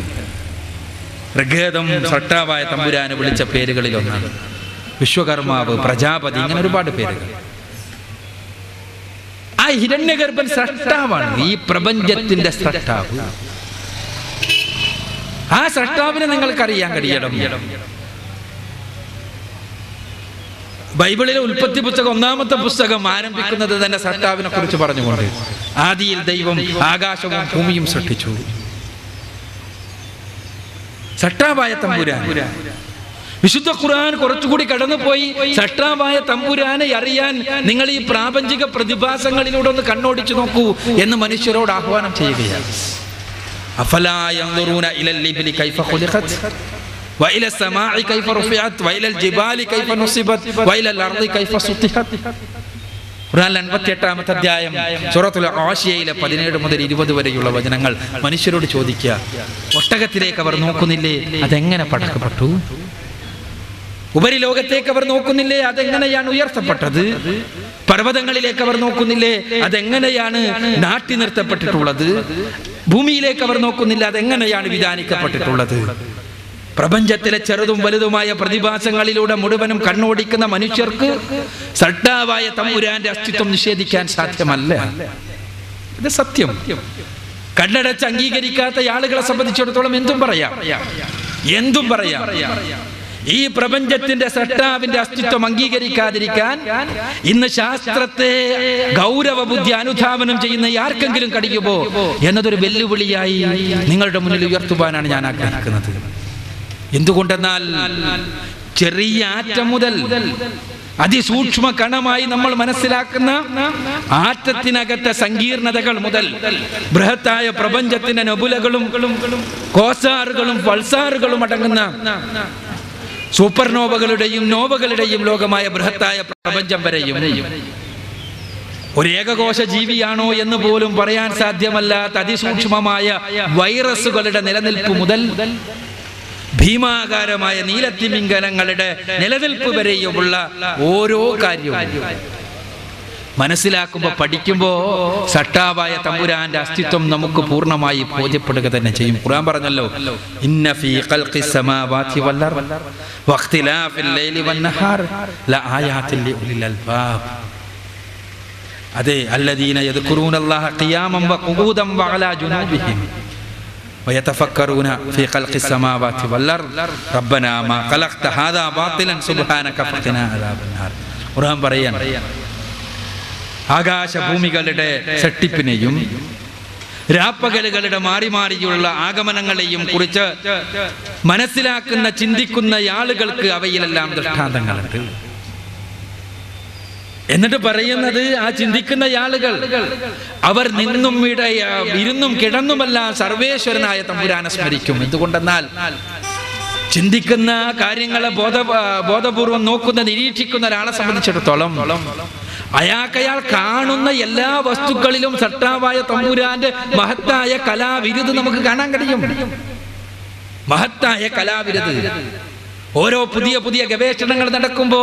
Speaker 1: ഋഗ്വേദം സൃഷ്ടാവായ തമ്പുരാനെ വിളിച്ച പേരുകളിൽ ഒന്നാണ്. വിശ്വകർമാവ്, പ്രജാപതി, ഇങ്ങനെ ഒരുപാട് പേരുകൾ. ആ ഹിരണ്യഗർഭൻ സൃഷ്ടാവാണ്, ഈ പ്രപഞ്ചത്തിന്റെ സൃഷ്ടാവ്. ആ സൃഷ്ടാവിനെ നിങ്ങൾക്കറിയാൻ കഴിയണം. ബൈബിളിലെ ഉൽപ്പത്തി പുസ്തകം 1-ാമത്തെ പുസ്തകം ആരംഭിക്കുന്നത് തന്നെ സൃഷ്ടാവിനെ കുറിച്ച് പറഞ്ഞുകൊണ്ട്. ആദിയിൽ ദൈവം ആകാശവും ഭൂമിയും സൃഷ്ടിച്ചു. സൃഷ്ടാവായ തമ്പുരാൻ. വിശുദ്ധ ഖുർആൻ കുറച്ചുകൂടി കടന്നുപോയി സൃഷ്ടാവായ തമ്പുരാനെ അറിയാൻ നിങ്ങൾ ഈ പ്രാപഞ്ചിക പ്രതിഭാസങ്ങളിലൂടെ ഒന്ന് കണ്ണോടിച്ചു നോക്കൂ എന്ന് മനുഷ്യരോട് ആഹ്വാനം ചെയ്യുകയാണ്. അഫലാ യൻദുറൂന ഇലൽ ഇബ്ലി കൈഫ ഖുലിഖത് വഇല സമാഇ കൈഫ റുഫിഅത് വഇലൽ ജിബാലി കൈഫ നുസിബത് വഇലൽ അർളി കൈഫ സുത്തിഹത്. ഖുർആൻ 58-ാമത്തെ അധ്യായം സൂറത്തുൽ ആശിയയിലെ 17 മുതൽ 20 വരെയുള്ള വചനങ്ങൾ മനുഷ്യരോട് ചോദിക്കുക. ഒട്ടകത്തിലേക്ക് അവർ നോക്കുന്നില്ലേ, അതെങ്ങനെ പടക്കപ്പെട്ടു? ഉപരിലോകത്തേക്ക് അവർ നോക്കുന്നില്ലേ, അതെങ്ങനെയാണ് ഉയർത്തപ്പെട്ടത്? പർവ്വതങ്ങളിലേക്ക് അവർ നോക്കുന്നില്ലേ, അതെങ്ങനെയാണ് നാട്ടി നിർത്തപ്പെട്ടിട്ടുള്ളത്? ഭൂമിയിലേക്ക് അവർ നോക്കുന്നില്ല, അതെങ്ങനെയാണ് വിധാനിക്കപ്പെട്ടിട്ടുള്ളത്? പ്രപഞ്ചത്തിലെ ചെറുതും വലുതുമായ പ്രതിഭാസങ്ങളിലൂടെ മുഴുവനും കണ്ണോടിക്കുന്ന മനുഷ്യർക്ക് സൃഷ്ടാവായ തമ്പുരാന്റെ അസ്തിത്വം നിഷേധിക്കാൻ സാധ്യമല്ല. ഇത് സത്യം. കണ്ണടച്ച് അംഗീകരിക്കാത്ത ആളുകളെ സംബന്ധിച്ചിടത്തോളം എന്തും പറയാം. ഈ പ്രപഞ്ചത്തിന്റെ സൃഷ്ടാവിന്റെ അസ്തിത്വം അംഗീകരിക്കാതിരിക്കാൻ ഇന്ന് ശാസ്ത്രത്തെ ഗൗരവ ബുദ്ധി അനുധാവനം ചെയ്യുന്ന ആർക്കെങ്കിലും കഴിയുമോ എന്നതൊരു വെല്ലുവിളിയായി നിങ്ങളുടെ മുന്നിൽ ഉയർത്തുവാനാണ് ഞാൻ ആഗ്രഹിക്കുന്നത്. എന്തുകൊണ്ടെന്നാൽ ചെറിയ ആറ്റം മുതൽ അതിസൂക്ഷ്മ കണമായി നമ്മൾ മനസ്സിലാക്കുന്ന ആറ്റത്തിനകത്തെ സങ്കീർണതകൾ മുതൽ ബൃഹത്തായ പ്രപഞ്ചത്തിന്റെ നെബുലകളും കോസാറുകളും പൾസാറുകളും അടങ്ങുന്ന സൂപ്പർനോവകളുടെയും നോവകളുടെയും ലോകമായ ബൃഹത്തായ പ്രപഞ്ചം വരെയും ഒരു ഏകകോശ ജീവിയാണോ എന്ന് പോലും പറയാൻ സാധ്യമല്ലാത്ത അതിസൂക്ഷ്മമായ വൈറസുകളുടെ നിലനിൽപ്പ് മുതൽ ഭീമാകാരമായ നീലത്തിമിംഗലങ്ങളുടെ നിലനിൽപ്പ് വരെയുമുള്ള ഓരോ കാര്യവും മനസ്സിലാക്കുമ്പോൾ പഠിക്കുമ്പോൾ സൃഷ്ടാവായ തമ്പുരാന്റെ അസ്തിത്വം നമുക്ക് പൂർണ്ണമായി ബോധ്യപ്പെടുക തന്നെ ചെയ്യും. ഖുർആൻ പറഞ്ഞല്ലോ, ഇന്ന ഫീ ഖൽഖിസ് സമാവാതി വൽ അർദ് വഖ്തിലാഫിൽ ലൈലി വന്നഹാർ ലആയാതിൻ ലിഉലിൽ അൽബാബ്. അതെ, അല്ലദീന യദ്കുറൂനല്ലാഹ ഖിയാമൻ വഖുഊദൻ വഅലാ ജുനൂബിഹിം ويتفكرون في خلق السماوات والأرض ربنا ما خلقت هذا باطلا سبحانك فقنا عذاب النار. ഖുർആൻ പറയാൻ ആകാശഭൂമികളുടെ സൃഷ്ടിപ്പിനെയും രാപ്പകലുകളുടെ മാറി മാറിയുള്ള ആഗമനങ്ങളെയും കുറിച്ച് മനസ്സിലാക്കുന്ന ചിന്തിക്കുന്ന ആളുകൾക്ക് അവയിലെല്ലാം ദൃഷ്ടാന്തങ്ങളുണ്ട്. എന്നിട്ട് പറയുന്നത്, ആ ചിന്തിക്കുന്ന ആളുകൾ അവർ നിന്നും ഇരുന്നും കിടന്നുമെല്ലാം സർവേശ്വരനായ തമ്പുരാനെ സ്മരിക്കും. എന്തുകൊണ്ടെന്നാൽ ചിന്തിക്കുന്ന കാര്യങ്ങളെ ബോധപൂർവം നോക്കുന്ന നിരീക്ഷിക്കുന്ന ഒരാളെ സംബന്ധിച്ചിടത്തോളം അയാൾ കാണുന്ന എല്ലാ വസ്തുക്കളിലും സൃഷ്ടാവായ തമ്പുരാന്റെ മഹത്തായ കലാവിരുത് നമുക്ക് കാണാൻ കഴിയും. മഹത്തായ കലാവിരുത്. ഓരോ പുതിയ പുതിയ ഗവേഷണങ്ങൾ നടക്കുമ്പോ,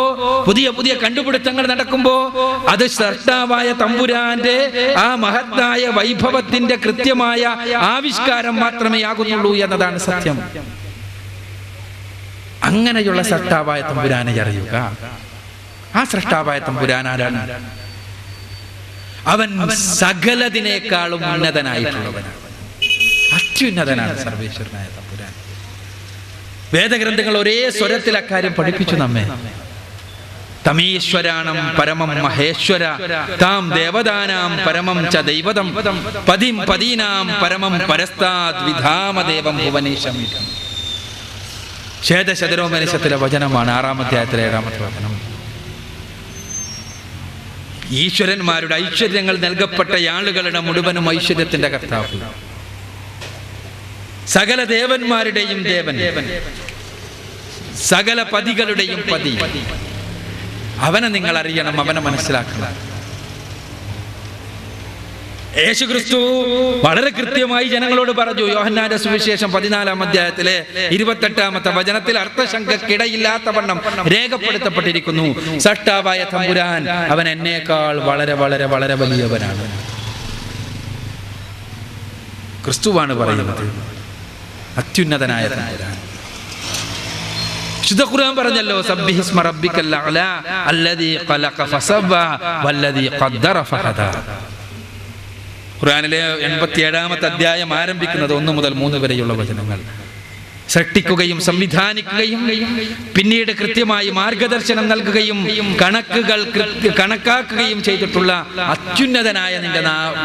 Speaker 1: പുതിയ പുതിയ കണ്ടുപിടുത്തങ്ങൾ നടക്കുമ്പോ അത് സൃഷ്ടാവായ തമ്പുരാന്റെ ആ മഹത്തായ വൈഭവത്തിന്റെ കൃത്യമായ ആവിഷ്കാരം മാത്രമേ ആകുന്നുള്ളൂ എന്നതാണ് സത്യം. അങ്ങനെയുള്ള സൃഷ്ടാവായ തമ്പുരാനെ അറിയുക. ആ സൃഷ്ടാവായ തമ്പുരാൻ ആരാണ്? അവൻ സകലതിനേക്കാളും ഉന്നതനായിട്ടുള്ളവനാണ്, അത്യുന്നതനാണ് സർവേശ്വരനായ തമ്പുരാൻ. വേദഗ്രന്ഥങ്ങൾ ഒരേ സ്വരത്തിൽ അക്കാര്യം പഠിപ്പിച്ചു നമ്മെ. തമീശ്വരാണം പരമം മഹേശ്വര താം ദേവതാനാം പരമം ച ദൈവതം പതിം പദീനാം പരമം പരസ്താദ് വിധാമദേവം ഭുവനേശം. ശതരോപനിഷത്തിലെ വചനമാണ്, 6-ാം അധ്യായത്തിലെ 7-ാമത്തെ വചനം. ഈശ്വരന്മാരുടെ ഐശ്വര്യങ്ങൾ നൽകപ്പെട്ട ആളുകളുടെ മുഴുവനും ഐശ്വര്യത്തിന്റെ കർത്താവ്, സകല ദേവന്മാരുടെയും ദേവൻ, സകല പതികളുടെയും പതി. അവനെ നിങ്ങൾ അറിയണം, അവനെ മനസ്സിലാക്കണം. യേശുക്രിസ്തു വളരെ കൃത്യമായി ജനങ്ങളോട് പറഞ്ഞു. യോഹന്നാന്റെ സുവിശേഷം 14-ാം അധ്യായത്തിലെ 28-ാമത്തെ വചനത്തിൽ അർത്ഥശങ്കക്കിടയില്ലാത്ത വണ്ണം രേഖപ്പെടുത്തപ്പെട്ടിരിക്കുന്നു, സൃഷ്ടാവായ തമ്പുരാൻ അവൻ എന്നേക്കാൾ വളരെ വളരെ വളരെ വലിയവനാണ്. ക്രിസ്തുവാണ് പറയുന്നത്, അത്യുന്നതനായ തമ്പുരാൻ. വിശുദ്ധ ഖുർആൻ പറഞ്ഞല്ലോ, സബ്ബിഹിസ്മ റബ്ബിക്കൽ അഅ്ലാ അല്ലദീ ഖലഖ ഫസവ്വ വല്ലദീ ഖദ്ദറ ഫഹദാ. ഖുർആനിലെ 87-ാമത്തെ അധ്യായം ആരംഭിക്കുന്നത് 1 മുതൽ 3 വരെയുള്ള വചനങ്ങൾ. സൃഷ്ടിക്കുകയും സംവിധാനിക്കുകയും പിന്നീട് കൃത്യമായി മാർഗദർശനം നൽകുകയും കണക്കുകൾ കണക്കാക്കുകയും ചെയ്തിട്ടുള്ള അത്യുന്നതനായ നിന്റെ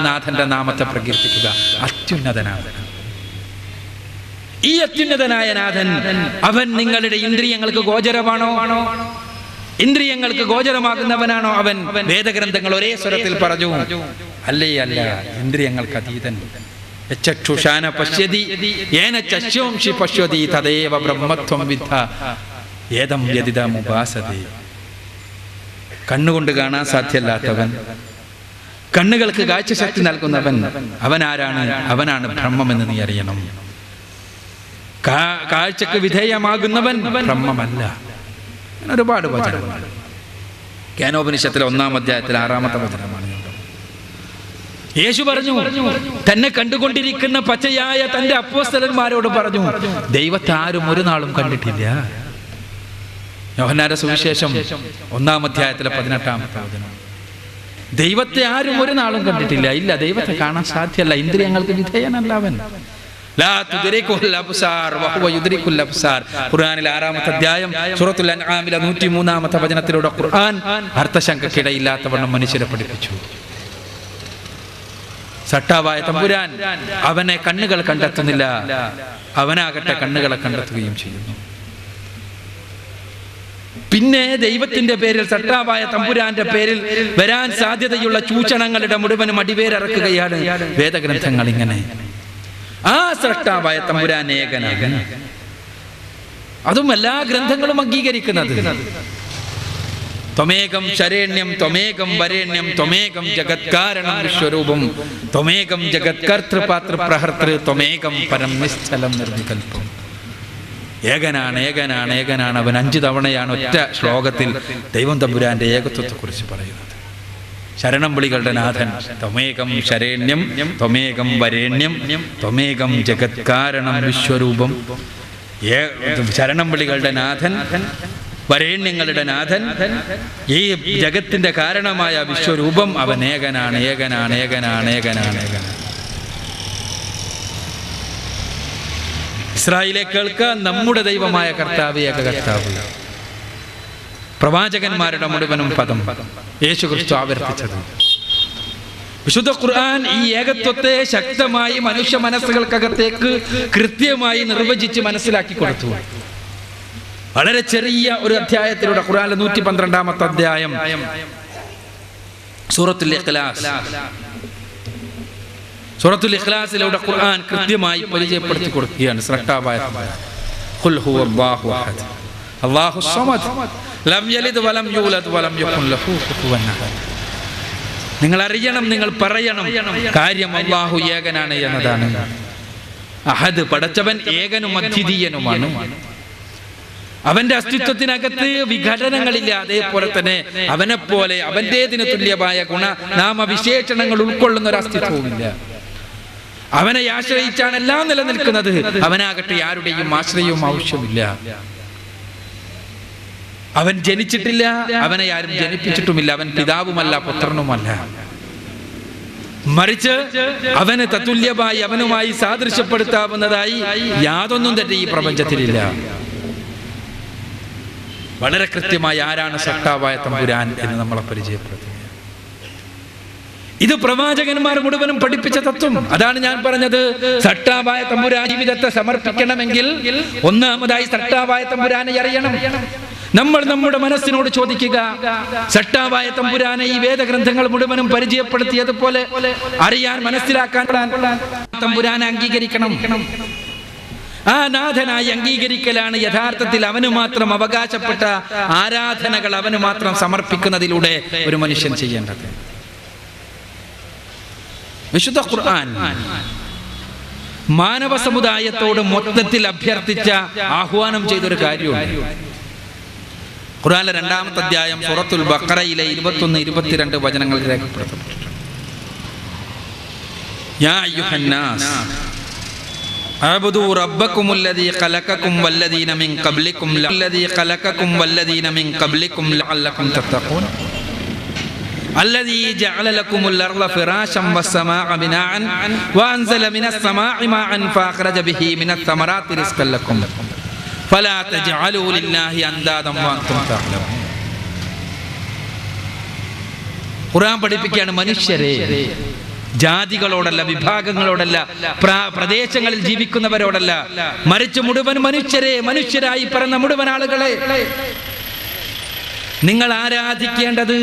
Speaker 1: നാഥന്റെ നാമത്തെ പ്രകീർത്തിക്കുക. അത്യുന്നതനായ ഈ അത്യുന്നതനായ നാഥൻ അവൻ നിങ്ങളുടെ ഇന്ദ്രിയങ്ങൾക്ക് ഗോചരമാണോ? ഇന്ദ്രിയങ്ങൾക്ക് ഗോചരമാകുന്നവനാണോ അവൻ? വേദഗ്രന്ഥങ്ങൾ ഒരേ സ്വരത്തിൽ പറഞ്ഞു, അല്ലേ അല്ല, ഇന്ദ്രിയങ്ങൾക്ക് അതീതൻ. ചക്ഷുഷാന പശ്യതി യേന ചക്ഷുംഷി പശ്യതി തദേവ ബ്രഹ്മത്വം വിദ്ധ ഏതം യദിദമുപാസതേ. കണ്ണുകൊണ്ട് കാണാൻ സാധ്യമല്ലാത്തവൻ, കണ്ണുകൾക്ക് കാഴ്ചശക്തി നൽകുന്നവൻ അവനാരാണ്? അവനാണ് ബ്രഹ്മമെന്ന് നീ അറിയണം. കാഴ്ചക്ക് വിധേയമാകുന്നവൻ ബ്രഹ്മമല്ല. ഒരുപാട് വചനമാണ്. കേനോപനിഷത്തിലെ 1-ാം അധ്യായത്തിൽ 6-ാമത്തെ വചനമാണ്. യേശു പറഞ്ഞു, തന്നെ കണ്ടുകൊണ്ടിരിക്കുന്ന പച്ചയായ തന്റെ അപ്പോസ്തലന്മാരോട് പറഞ്ഞു, ദൈവത്തെ ആരും ഒരു നാളും കണ്ടിട്ടില്ല. യോഹന്നാന്റെ സുവിശേഷം 1-ാം അധ്യായത്തിലെ 18-ാമത്തെ വചനം. ദൈവത്തെ ആരും ഒരു നാളും കണ്ടിട്ടില്ല. ഇല്ല, ദൈവത്തെ കാണാൻ സാധ്യമല്ല, ഇന്ദ്രിയങ്ങൾക്ക് വിധേയനല്ല അവൻ. ഖുർആനിലെ 6-ാമത്തെ അധ്യായം സൂറത്തുൽ അൻആമിലെ 103-ാമത്തെ വചനത്തിലൂടെ ഖുർആൻ അർത്ഥശങ്കക്കിടയില്ലാത്തവണ്ണം മനുഷ്യരെ പഠിപ്പിച്ചു. സട്ടാവായ തമ്പുരാൻ അവനെ കണ്ണുകൾ കണ്ടെത്തുന്നില്ല, അവനാകട്ടെ കണ്ണുകളെ കണ്ടെത്തുകയും ചെയ്യുന്നു. പിന്നെ ദൈവത്തിന്റെ പേരിൽ, സട്ടാവായ തമ്പുരാന്റെ പേരിൽ വരാൻ സാധ്യതയുള്ള ചൂഷണങ്ങളുടെ മുഴുവനും അടിവേരിറക്കുകയാണ് വേദഗ്രന്ഥങ്ങൾ. ഇങ്ങനെ ആ സൃഷ്ടാവായ തമ്പുരാൻ ഏകനാണ്. അതും എല്ലാ ഗ്രന്ഥങ്ങളും അംഗീകരിക്കുന്നത്. ത്വമേകം ശരണ്യം ത്വമേകം വരേണ്യം ത്വമേകം ജഗത്കാരണം വിശ്വരൂപം ത്വമേകം ജഗത്കർത്തൃപാതൃ പ്രഹർത്തൃ ത്വമേകം പരം നിശ്ചലം നിർവികൽപ്പം. ഏകനാണ്, ഏകനാണ്, ഏകനാണ് അവൻ. 5 തവണയാണ് ഒറ്റ ശ്ലോകത്തിൽ ദൈവം തമ്പുരാന്റെ ഏകത്വത്തെ കുറിച്ച് പറയുന്നത്. ശരണം വിളികളുടെ നാഥൻ ത്വമേകം ശരണ്യം ത്വമേകം വരേണ്യം ത്വമേകം ജഗത്കാരണം വിശ്വരൂപം. ശരണം വിളികളുടെ നാഥൻ, വരേണ്യങ്ങളുടെ നാഥൻ, ഈ ജഗത്തിന്റെ കാരണമായ വിശ്വരൂപം അവൻ ഏകനാണ്, ഏകനാണ്, ഏകനാണ്, ഏകനാണ്, ഏകനാണ്. ഇസ്രായേലേ കേൾക്കുക, നമ്മുടെ ദൈവമായ കർത്താവ് ഏക കർത്താവ്. പ്രവാചകന്മാരുടെ മുഴുവനും പദം യേശുക്രിസ്തു ആവർത്തിച്ചത്. വിശുദ്ധ ഖുർആൻ ഈ ഏകത്വത്തെ ശക്തമായി മനുഷ്യ മനസ്സുകൾക്കകത്തേക്ക് കൃത്യമായി നിർവചിച്ച് മനസ്സിലാക്കി കൊടുത്തു. വളരെ ചെറിയ ഒരു അധ്യായത്തിലൂടെ ഖുർആനിലെ 112-ാമത്തെ അധ്യായം സൂറത്തുൽ ഇഖ്ലാസ്. സൂറത്തുൽ ഇഖ്ലാസിലൂടെ ഖുർആൻ കൃത്യമായി പരിചയപ്പെടുത്തി കൊടുക്കുകയാണ് സൃഷ്ടാവായ ഖുൽ ഹുവല്ലാഹു അഹദ് അല്ലാഹുസ് സമദ് ലം യലിദ് വലം യൂലദ് വലം യകുൻ ലഹു കുഫുവൻ അഹദ്. നിങ്ങൾ അറിയണം, നിങ്ങൾ പറയണം കാര്യം അല്ലാഹു ഏകനാണ് എന്നതാണ്. അഹദ് പടച്ചവൻ ഏകനും അദ്വിതീയനുമാണ്. അവന്റെ അസ്തിത്വത്തിനകത്ത് വിഘടനങ്ങളില്ല. അതേപോലെ തന്നെ അവനെപ്പോലെ അവന്റേതിന് തുല്യമായ നാമവിശേഷണങ്ങൾ ഉൾക്കൊള്ളുന്ന ഒരു അസ്തിത്വവുമില്ല. അവനെ ആശ്രയിച്ചാണ് എല്ലാം നിലനിൽക്കുന്നത്. അവനാകട്ടെ ആരുടെയും ആശ്രയവും ആവശ്യമില്ല. അവൻ ജനിച്ചിട്ടില്ല, അവനെ ആരും ജനിപ്പിച്ചിട്ടുമില്ല. അവൻ പിതാവുമല്ല പുത്രനുമല്ല. മറിച്ച് അവന് തത്തുല്യമായി അവനുമായി സാദൃശ്യപ്പെടുത്താവുന്നതായി യാതൊന്നും തന്നെ ഈ പ്രപഞ്ചത്തിലില്ല. വളരെ കൃത്യമായി ആരാണ് സൃഷ്ടാവായ തമ്പുരാൻ എന്ന് നമ്മളെ പരിചയപ്പെടുത്തുന്നത്. ഇത് പ്രവാചകന്മാർ മുഴുവനും പഠിപ്പിച്ച തത്വം. അതാണ് ഞാൻ പറഞ്ഞത്, സൃഷ്ടാവായ തമ്പുരാൻ ജീവിതത്തെ സമർപ്പിക്കണമെങ്കിൽ ഒന്നാമതായി സൃഷ്ടാവായ തമ്പുരാനെ അറിയണം. നമ്മൾ നമ്മുടെ മനസ്സിനോട് ചോദിക്കുക, സൃഷ്ടാവായ തമ്പുരാനെ ഈ വേദഗ്രന്ഥങ്ങൾ മുഴുവനും പരിചയപ്പെടുത്തിയതുപോലെ അറിയാൻ, മനസ്സിലാക്കാൻ തമ്പുരാനെ അംഗീകരിക്കണം. ആ നാഥനായി അംഗീകരിക്കലാണ് യഥാർത്ഥത്തിൽ അവന് മാത്രം അവകാശപ്പെട്ട ആരാധനകൾ അവന് മാത്രം സമർപ്പിക്കുന്നതിലൂടെ ഒരു മനുഷ്യൻ ചെയ്യേണ്ടത്. വിശുദ്ധ ഖുർആൻ മാനവ സമുദായത്തോട് മൊത്തത്തിൽ അഭ്യർത്ഥിച്ച ആഹ്വാനം ചെയ്തൊരു കാര്യമുണ്ട്. ഖുർആനിലെ 2-ാമത്തെ അധ്യായം സൂറത്തുൽ ബഖറയിലെ 21-22 വചനങ്ങൾ രേഖപ്പെടുത്തപ്പെട്ടു. യാ അയ്യുഹന്നാസ് അഅ്ബുദൂ റബ്ബക്കുമുല്ലദീ ഖലഖക്കും വല്ലദീന മിൻ ഖബ്ലിക്കും ലഅല്ലക്കും തത്തഖൂൻ الذي جعل لكم الأرض فراشا والسماء بناء وأنزل من السماء ماء فأخرج به من الثمرات رزقا لكم فلا تجعلوا لله أندادا وأنتم تعلمون. ഖുർആൻ പഠിപ്പിക്കുകയാണ് മനുഷ്യരെ, ജാതികളോടല്ല, വിഭാഗങ്ങളോടല്ല, പ്രദേശങ്ങളിൽ ജീവിക്കുന്നവരോടല്ല, മറിച്ച് മുഴുവൻ മനുഷ്യരെ, മനുഷ്യരായി പിറന്ന മുഴുവൻ ആളുകളെ നിങ്ങൾ ആരാധിക്കേണ്ടത്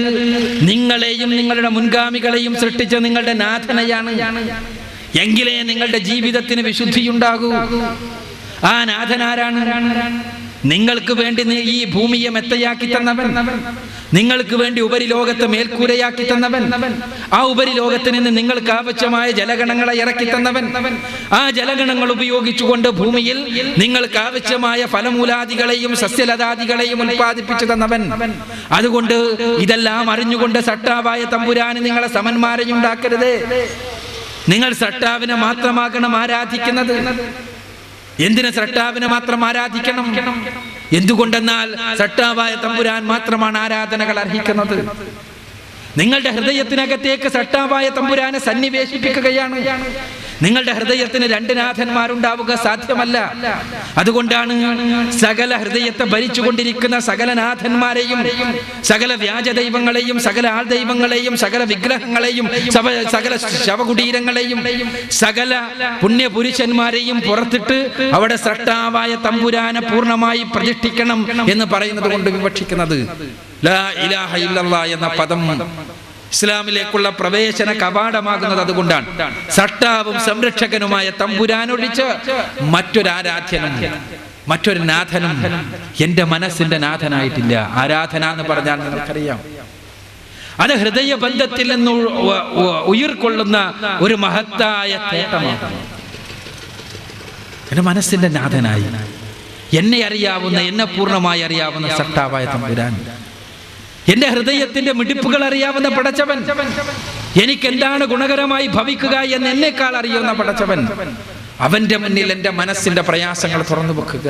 Speaker 1: നിങ്ങളെയും നിങ്ങളുടെ മുൻഗാമികളെയും സൃഷ്ടിച്ച നിങ്ങളുടെ നാഥനെയാണ്. എങ്കിലേ നിങ്ങളുടെ ജീവിതത്തിന് വിശുദ്ധിയുണ്ടാകൂ. ആ നാഥനാരാണ്? നിങ്ങൾക്ക് വേണ്ടി ഈ ഭൂമിയെ മെത്തയാക്കി തന്നവൻ, നിങ്ങൾക്ക് വേണ്ടി ഉപരിലോകത്തെ മേൽക്കൂരയാക്കി തന്നവൻ, ആ ഉപരിലോകത്ത് നിന്ന് നിങ്ങൾക്ക് ആവശ്യമായ ജലഗണങ്ങളെ ഇറക്കി തന്നവൻ, ആ ജലഗണങ്ങൾ ഉപയോഗിച്ചുകൊണ്ട് ഭൂമിയിൽ നിങ്ങൾക്ക് ആവശ്യമായ ഫലമൂലാദികളെയും സസ്യലതാദികളെയും ഉൽപ്പാദിപ്പിച്ചു തന്നവൻ. അതുകൊണ്ട് ഇതെല്ലാം അറിഞ്ഞുകൊണ്ട് സട്ടാവായ തമ്പുരാന് നിങ്ങളെ സമന്മാരെയുണ്ടാക്കരുത്. നിങ്ങൾ സട്ടാവിനെ മാത്രമാകണം ആരാധിക്കുന്നത്. എന്തിന് സട്ടാവിനെ മാത്രം ആരാധിക്കണം? എന്തുകൊണ്ടെന്നാൽ സട്ടാവായ തമ്പുരാൻ മാത്രമാണ് ആരാധനകൾ അർഹിക്കുന്നത്. നിങ്ങളുടെ ഹൃദയത്തിനകത്തേക്ക് സട്ടാവായ തമ്പുരാനെ സന്നിവേശിപ്പിക്കുകയാണ്. നിങ്ങളുടെ ഹൃദയത്തിന് 2 നാഥന്മാരുണ്ടാവുക സാധ്യമല്ല. അതുകൊണ്ടാണ് സകല ഹൃദയത്തെ ഭരിച്ചുകൊണ്ടിരിക്കുന്ന സകല നാഥന്മാരെയും, സകല വ്യാജ ദൈവങ്ങളെയും, സകല ആൾ ദൈവങ്ങളെയും, സകല വിഗ്രഹങ്ങളെയും, സകല ശവകുടീരങ്ങളെയും, സകല പുണ്യപുരുഷന്മാരെയും പുറത്തിട്ട് അവിടെ സട്ടാവായ തമ്പുരാനെ പൂർണ്ണമായി പ്രതിഷ്ഠിക്കണം എന്ന് പറയുന്നത് കൊണ്ട് വിവക്ഷിക്കുന്നത് ലാ ഇലാഹ ഇല്ലല്ലാഹ് എന്ന പദം ഇസ്ലാമിലേക്കുള്ള പ്രവേശന കവാടമാകുന്നത് അതുകൊണ്ടാണ്. സട്ടാവും സംരക്ഷകനുമായ തമ്പുരാനൊഴിച്ച് മറ്റൊരു ആരാധ്യനും മറ്റൊരു നാഥനും എന്റെ മനസ്സിന്റെ നാഥനായിട്ടില്ല. ആരാധന എന്ന് പറഞ്ഞാൽ നിങ്ങൾക്കറിയാം, അത് ഹൃദയബന്ധത്തിൽ നിന്ന് ഉയിർക്കൊള്ളുന്ന ഒരു മഹത്തായ തേട്ടമാണ്. എന്റെ മനസ്സിന്റെ നാഥനായി എന്നെ അറിയാവുന്ന, എന്നെ പൂർണ്ണമായി അറിയാവുന്ന സട്ടാവായ തമ്പുരാൻ, എന്റെ ഹൃദയത്തിന്റെ മിടിപ്പുകൾ അറിയാവുന്ന പടച്ചവൻ, എനിക്ക് എന്താണ് ഗുണകരമായി ഭവിക്കുക എന്ന് എന്നെക്കാൾ അറിയുന്ന പടച്ചവൻ, അവന്റെ മുന്നിൽ എന്റെ മനസ്സിന്റെ പ്രയാസങ്ങൾ തുറന്നു വെക്കുക,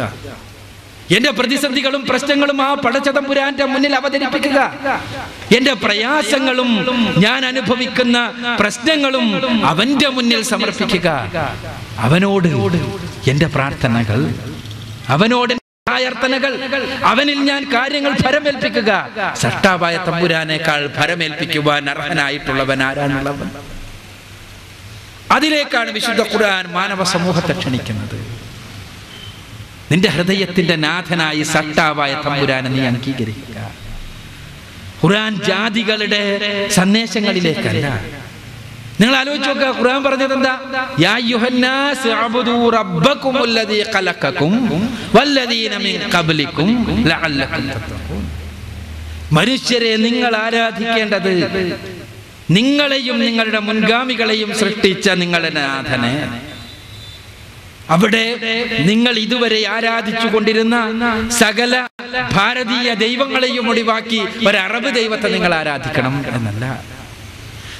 Speaker 1: എന്റെ പ്രതിസന്ധികളും പ്രശ്നങ്ങളും ആ പടച്ച തമ്പുരാന്റെ മുന്നിൽ അവതരിപ്പിക്കുക, എന്റെ പ്രയാസങ്ങളും ഞാൻ അനുഭവിക്കുന്ന പ്രശ്നങ്ങളും അവന്റെ മുന്നിൽ സമർപ്പിക്കുക, അവനോട് എന്റെ പ്രാർത്ഥനകൾ, അവനോട് പ്രാർത്ഥനകൾ, അവനിൽ ഞാൻ കാര്യങ്ങൾ ഫലമേൽപ്പിക്കുക. സട്ടാവായ തമ്പുരാനേക്കാൾ ഫലമേൽപ്പിക്കുവാൻ അർഹനായിട്ടുള്ളവൻ ആരാണുള്ളവൻ? അതിലേക്കാണ് വിശുദ്ധ ഖുർആൻ മാനവ സമൂഹത്തെ ക്ഷണിക്കുന്നത്. നിന്റെ ഹൃദയത്തിന്റെ നാഥനായി സട്ടാവായ തമ്പുരാനെ നീ അംഗീകരിക്കുക. ഖുർആൻ ജാതികളുടെ സന്ദേശങ്ങളിലേക്കല്ല. നിങ്ങൾ ആലോചിച്ച് നോക്കുക, ഖുർആൻ പറഞ്ഞത് എന്താ? യാ അയ്യുഹന്നാസ് അഅ്ബുദൂ റബ്ബക്കുമുല്ലദീ ഖലഖക്കും വല്ലദീന മിൻ ഖബ്ലിക്കും ലഅല്ലക്കും തത്തഖൂൻ. മനുഷ്യരെ, നിങ്ങൾ ആരാധിക്കേണ്ടത് നിങ്ങളെയും നിങ്ങളുടെ മുൻഗാമികളെയും സൃഷ്ടിച്ച നിങ്ങളുടെ നാഥനെ. അവിടെ നിങ്ങൾ ഇതുവരെ ആരാധിച്ചു കൊണ്ടിരുന്ന സകല ഭാരതീയ ദൈവങ്ങളെയും ഒഴിവാക്കി ഒരു അറബ് ദൈവത്തെ നിങ്ങൾ ആരാധിക്കണം എന്നല്ല.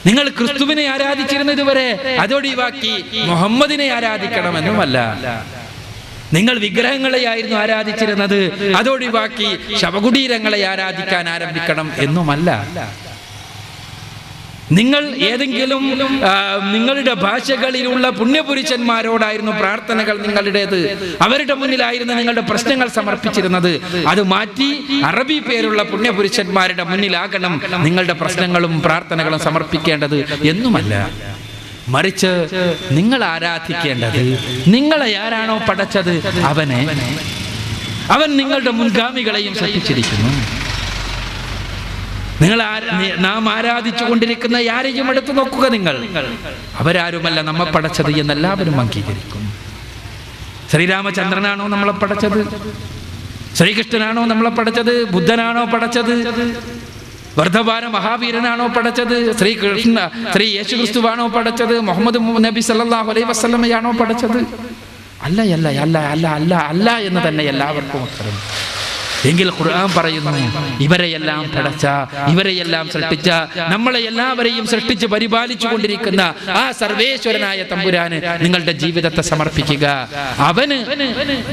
Speaker 1: നിങ്ങൾ ക്രിസ്തുവിനെ ആരാധിച്ചിരുന്ന ഇതുവരെ അതൊഴിവാക്കി മുഹമ്മദിനെ ആരാധിക്കണമെന്നുമല്ല. നിങ്ങൾ വിഗ്രഹങ്ങളെയായിരുന്നു ആരാധിച്ചിരുന്നത്, അതൊഴിവാക്കി ശവകുടീരങ്ങളെ ആരാധിക്കാൻ ആരംഭിക്കണം എന്നുമല്ല. നിങ്ങൾ ഏതെങ്കിലും നിങ്ങളുടെ ഭാഷകളിലുള്ള പുണ്യപുരുഷന്മാരോടായിരുന്നു പ്രാർത്ഥനകൾ നിങ്ങളുടേത്, അവരുടെ മുന്നിലായിരുന്നു നിങ്ങളുടെ പ്രശ്നങ്ങൾ സമർപ്പിച്ചിരുന്നത്. അത് മാറ്റി അറബി പേരുള്ള പുണ്യപുരുഷന്മാരുടെ മുന്നിലാകണം നിങ്ങളുടെ പ്രശ്നങ്ങളും പ്രാർത്ഥനകളും സമർപ്പിക്കേണ്ടത് എന്നുമല്ല. മറിച്ച് നിങ്ങൾ ആരാധിക്കേണ്ടത് നിങ്ങളെ ആരാണോ പടച്ചത് അവനെ. അവൻ നിങ്ങളുടെ മുൻഗാമികളെയും സൃഷ്ടിച്ചിരിക്കുന്നു. നാം ആരാധിച്ചു കൊണ്ടിരിക്കുന്ന ആരെയും എടുത്തു നോക്കുക. നിങ്ങൾ അവരാരുമല്ല നമ്മെ പടച്ചത് എന്നെല്ലാവരും അംഗീകരിക്കും. ശ്രീരാമചന്ദ്രനാണോ നമ്മളെ പടച്ചത്? ശ്രീകൃഷ്ണനാണോ നമ്മളെ പടച്ചത്? ബുദ്ധനാണോ പടച്ചത്? വർദ്ധമാന മഹാവീരനാണോ പടച്ചത്? ശ്രീ യേശു ക്രിസ്തുവാണോ പടച്ചത്? മുഹമ്മദ് നബി സല്ലല്ലാഹു അലൈഹി വസല്ലമയാണോ പടച്ചത്? അല്ല അല്ല അല്ല അല്ല അല്ല അല്ല എന്ന് തന്നെ എല്ലാവർക്കും ഉത്തരം. എങ്കിൽ ഖുർആൻ പറയുന്നു, ഇവരെയെല്ലാം പടച്ച, ഇവരെയെല്ലാം സൃഷ്ടിച്ച, നമ്മളെ എല്ലാവരെയും സൃഷ്ടിച്ച് പരിപാലിച്ചു കൊണ്ടിരിക്കുന്ന ആ സർവേശ്വരനായ തമ്പുരാന് നിങ്ങളുടെ ജീവിതത്തെ സമർപ്പിക്കുക. അവന്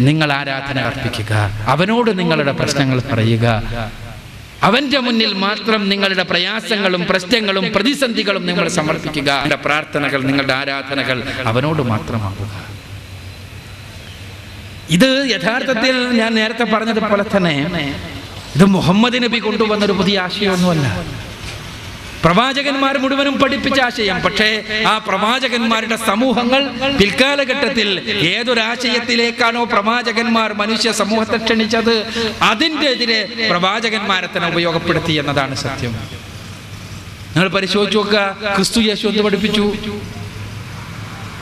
Speaker 1: നിങ്ങൾ ആരാധന അർപ്പിക്കുക. അവനോട് നിങ്ങളുടെ പ്രശ്നങ്ങൾ പറയുക. അവന്റെ മുന്നിൽ മാത്രം നിങ്ങളുടെ പ്രയാസങ്ങളും പ്രശ്നങ്ങളും പ്രതിസന്ധികളും നിങ്ങൾ സമർപ്പിക്കുക. നിങ്ങളുടെ പ്രാർത്ഥനകൾ, നിങ്ങളുടെ ആരാധനകൾ അവനോട് മാത്രമാകുക. ഇത് യഥാർത്ഥത്തിൽ ഞാൻ നേരത്തെ പറഞ്ഞതുപോലെ തന്നെ ഇത് മുഹമ്മദ് നബി കൊണ്ടുവന്നൊരു പുതിയ ആശയമൊന്നുമല്ല. പ്രവാചകന്മാർ മുഴുവനും പഠിപ്പിച്ച ആശയം. പക്ഷേ ആ പ്രവാചകന്മാരുടെ സമൂഹങ്ങൾ പിൽക്കാലഘട്ടത്തിൽ ഏതൊരാശയത്തിലേക്കാണോ പ്രവാചകന്മാർ മനുഷ്യ സമൂഹത്തെ ക്ഷണിച്ചത് അതിൻ്റെ എതിരെ പ്രവാചകന്മാരെ തന്നെ ഉപയോഗപ്പെടുത്തി എന്നതാണ് സത്യം. നിങ്ങൾ പരിശോധിച്ചു നോക്കുക, ക്രിസ്തു യേശു എന്ത് പഠിപ്പിച്ചു?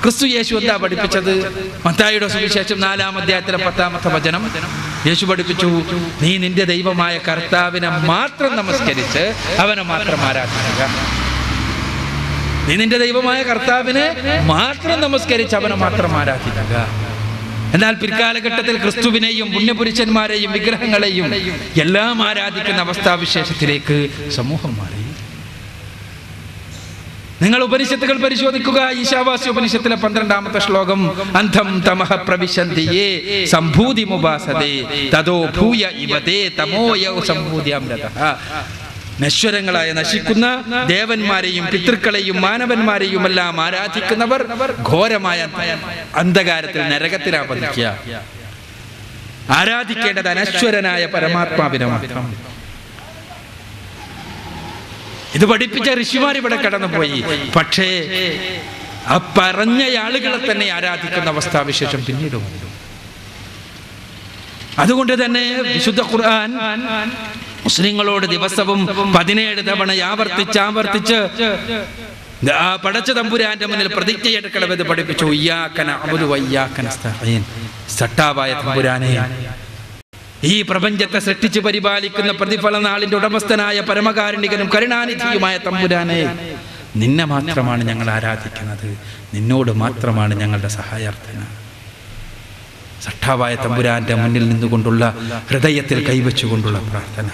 Speaker 1: ക്രിസ്തു യേശു എന്താ പഠിപ്പിച്ചത്? മത്തായിയുടെ സുവിശേഷം 4-ാം അധ്യായത്തിലെ 10-ാമത്തെ വചനം യേശു പഠിപ്പിച്ചു, നീ നിന്റെ ദൈവമായ കർത്താവിനെ മാത്രം നമസ്കരിച്ച് അവനെ മാത്രം ആരാധിക്കുക. നീ നിന്റെ ദൈവമായ കർത്താവിനെ മാത്രം നമസ്കരിച്ച് അവനെ മാത്രം ആരാധിക്കുക. എന്നാൽ പിൽക്കാലഘട്ടത്തിൽ ക്രിസ്തുവിനെയും പുണ്യപുരുഷന്മാരെയും വിഗ്രഹങ്ങളെയും എല്ലാം ആരാധിക്കുന്ന അവസ്ഥാവിശേഷത്തിലേക്ക് സമൂഹം മാറി. നിങ്ങൾ ഉപനിഷത്തുകൾ പരിശോധിക്കുക. ഈശാവാസ്യ ഉപനിഷത്തിലെ 12-ാമത്തെ ശ്ലോകം, അന്ധം തമഹ പ്രവിശന്തിയേ സംഭൂതി മുബാസതേ തതോ ഭൂയ ഇവതേ തമോയ സംഭൂതിയമൃതഃ. നശ്വരങ്ങളായ നശിക്കുന്ന ദേവന്മാരെയും പിതൃക്കളെയും മാനവന്മാരെയുമെല്ലാം ആരാധിക്കുന്നവർ ഘോരമായ അന്ധകാരത്തിൽ നരകത്തിലാ പതിക്കുക. ആരാധിക്കേണ്ടത് അനശ്വരനായ പരമാത്മാവിനെ മാത്രം. ഇത് പഠിപ്പിച്ച ഋഷിമാർ ഇവിടെ കടന്നുപോയി. പക്ഷേ ആ പറഞ്ഞ ആളുകളെ തന്നെ ആരാധിക്കുന്ന അവസ്ഥാവിശേഷം പിന്നീടും. അതുകൊണ്ട് തന്നെ വിശുദ്ധ ഖുർആൻ മുസ്ലിങ്ങളോട് ദിവസവും 17 തവണ ആവർത്തിച്ച് ആ പടച്ച തമ്പുരാന്റെ മുന്നിൽ പ്രതിജ്ഞയെടുക്കണമെന്ന് പഠിപ്പിച്ചു. ഇയ്യാക നഅ്ബുദു വഇയ്യാക നസ്തഈൻ. സട്ടാവായ തമ്പുരാനെ, ഈ പ്രപഞ്ചത്തെ സൃഷ്ടിച്ച് പരിപാലിക്കുന്ന പ്രതിഫല നാളിന്റെ ഉടമസ്ഥനായ പരമകാരുണികനും കരുണാനിധിയുമായ തമ്പുരാനെ, നിന്നെ മാത്രമാണ് ഞങ്ങൾ ആരാധിക്കുന്നത്. നിന്നോട് മാത്രമാണ് ഞങ്ങളുടെ സഹായാർത്ഥന. സട്ടാവായ തമ്പുരാന്റെ മുന്നിൽ നിന്നുകൊണ്ടുള്ള ഹൃദയത്തിൽ കൈവച്ചുകൊണ്ടുള്ള പ്രാർത്ഥന,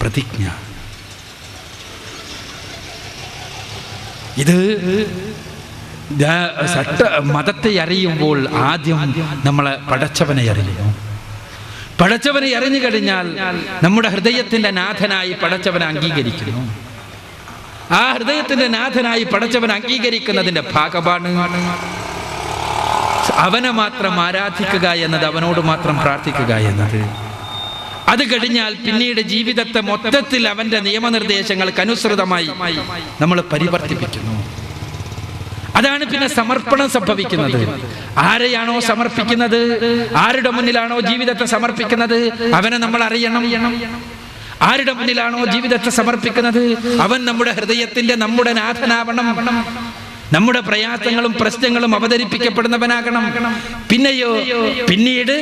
Speaker 1: പ്രതിജ്ഞ. ഇത് മതത്തെ അറിയുമ്പോൾ ആദ്യം നമ്മളെ പടച്ചവനെ അറിയുന്നു. പടച്ചവനെ അറിഞ്ഞു കഴിഞ്ഞാൽ നമ്മുടെ ഹൃദയത്തിന്റെ നാഥനായി പടച്ചവനെ അംഗീകരിക്കുന്നു. ആ ഹൃദയത്തിന്റെ നാഥനായി പടച്ചവനെ അംഗീകരിക്കുന്നതിന്റെ ഭാഗമാണ് അവനെ മാത്രം ആരാധിക്കുക എന്നത്, അവനോട് മാത്രം പ്രാർത്ഥിക്കുക എന്നത്. അത് കഴിഞ്ഞാൽ പിന്നീട് ജീവിതത്തെ മൊത്തത്തിൽ അവന്റെ നിയമനിർദ്ദേശങ്ങൾക്ക് അനുസൃതമായി നമ്മൾ പരിവർത്തിപ്പിക്കുന്നു. അതാണ് പിന്നെ സമർപ്പണം സംഭവിക്കുന്നത്. ആരെയാണോ സമർപ്പിക്കുന്നത്, ആരുടെ മുന്നിലാണോ ജീവിതത്തെ സമർപ്പിക്കുന്നത്, അവനെ നമ്മൾ അറിയണം. ആരുടെ മുന്നിലാണോ ജീവിതത്തെ സമർപ്പിക്കുന്നത്, അവൻ നമ്മുടെ ഹൃദയത്തിന്റെ നമ്മുടെ നാഥനാവണം. നമ്മുടെ പ്രയാസങ്ങളും പ്രശ്നങ്ങളും അവതരിപ്പിക്കപ്പെടുന്നവനാകണം. പിന്നീട്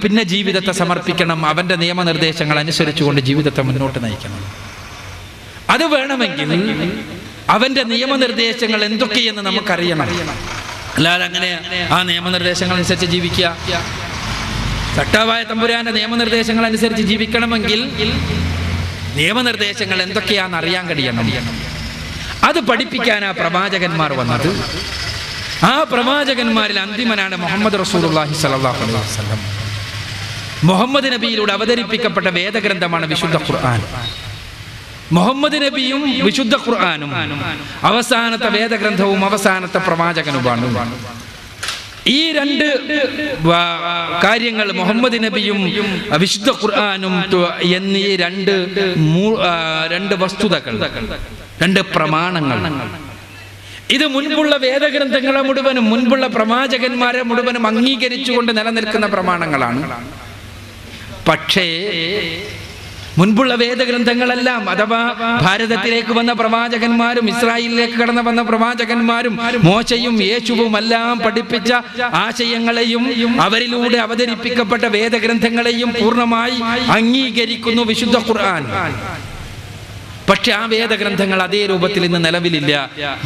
Speaker 1: പിന്നെ ജീവിതത്തെ സമർപ്പിക്കണം. അവന്റെ നിയമനിർദ്ദേശങ്ങൾ അനുസരിച്ചുകൊണ്ട് ജീവിതത്തെ മുന്നോട്ട് നയിക്കണം. അത് വേണമെങ്കിൽ അവന്റെ നിയമനിർദ്ദേശങ്ങൾ എന്തൊക്കെയെന്ന് നമുക്കറിയണം. അല്ലാതെ അങ്ങനെ ആ നിയമനിർദ്ദേശങ്ങൾ അനുസരിച്ച് ജീവിക്കുക. സട്ടാവായ തമ്പുരാന്റെ നിയമനിർദ്ദേശങ്ങൾ അനുസരിച്ച് ജീവിക്കണമെങ്കിൽ നിയമനിർദ്ദേശങ്ങൾ എന്തൊക്കെയാണെന്ന് അറിയാൻ കഴിയണം. അത് പഠിപ്പിക്കാനാ പ്രവാചകന്മാർ വന്നത്. ആ പ്രവാചകന്മാരിൽ അന്തിമനാണ് മുഹമ്മദ് റസൂലുള്ളാഹി സ്വല്ലല്ലാഹു അലൈഹി വസല്ലം. മുഹമ്മദ് നബിയിലൂടെ അവതരിപ്പിക്കപ്പെട്ട വേദഗ്രന്ഥമാണ് വിശുദ്ധ ഖുർആൻ. മുഹമ്മദ് നബിയും വിശുദ്ധ ഖുർആനും അവസാനത്തെ വേദഗ്രന്ഥവും അവസാനത്തെ പ്രവാചകനുമാണ്. ഈ രണ്ട് കാര്യങ്ങൾ, മുഹമ്മദ് നബിയും വിശുദ്ധ ഖുർആനും എന്നീ രണ്ട് വസ്തുതകൾ, രണ്ട് പ്രമാണങ്ങൾ, ഇത് മുൻപുള്ള വേദഗ്രന്ഥങ്ങളെ മുഴുവനും മുൻപുള്ള പ്രവാചകന്മാരെ മുഴുവനും അംഗീകരിച്ചുകൊണ്ട് നിലനിൽക്കുന്ന പ്രമാണങ്ങളാണ്. പക്ഷേ മുൻപുള്ള വേദഗ്രന്ഥങ്ങളെല്ലാം അഥവാ ഭാരതത്തിലേക്ക് വന്ന പ്രവാചകന്മാരും ഇസ്രായേലിലേക്ക് കടന്നു വന്ന പ്രവാചകന്മാരും മോശയും യേശുവും എല്ലാം പഠിപ്പിച്ച ആശയങ്ങളെയും അവരിലൂടെ അവതരിപ്പിക്കപ്പെട്ട വേദഗ്രന്ഥങ്ങളെയും പൂർണ്ണമായി അംഗീകരിക്കുന്നു വിശുദ്ധ ഖുർആൻ. പക്ഷെ ആ വേദഗ്രന്ഥങ്ങൾ അതേ രൂപത്തിൽ ഇന്ന് നിലവിലില്ല.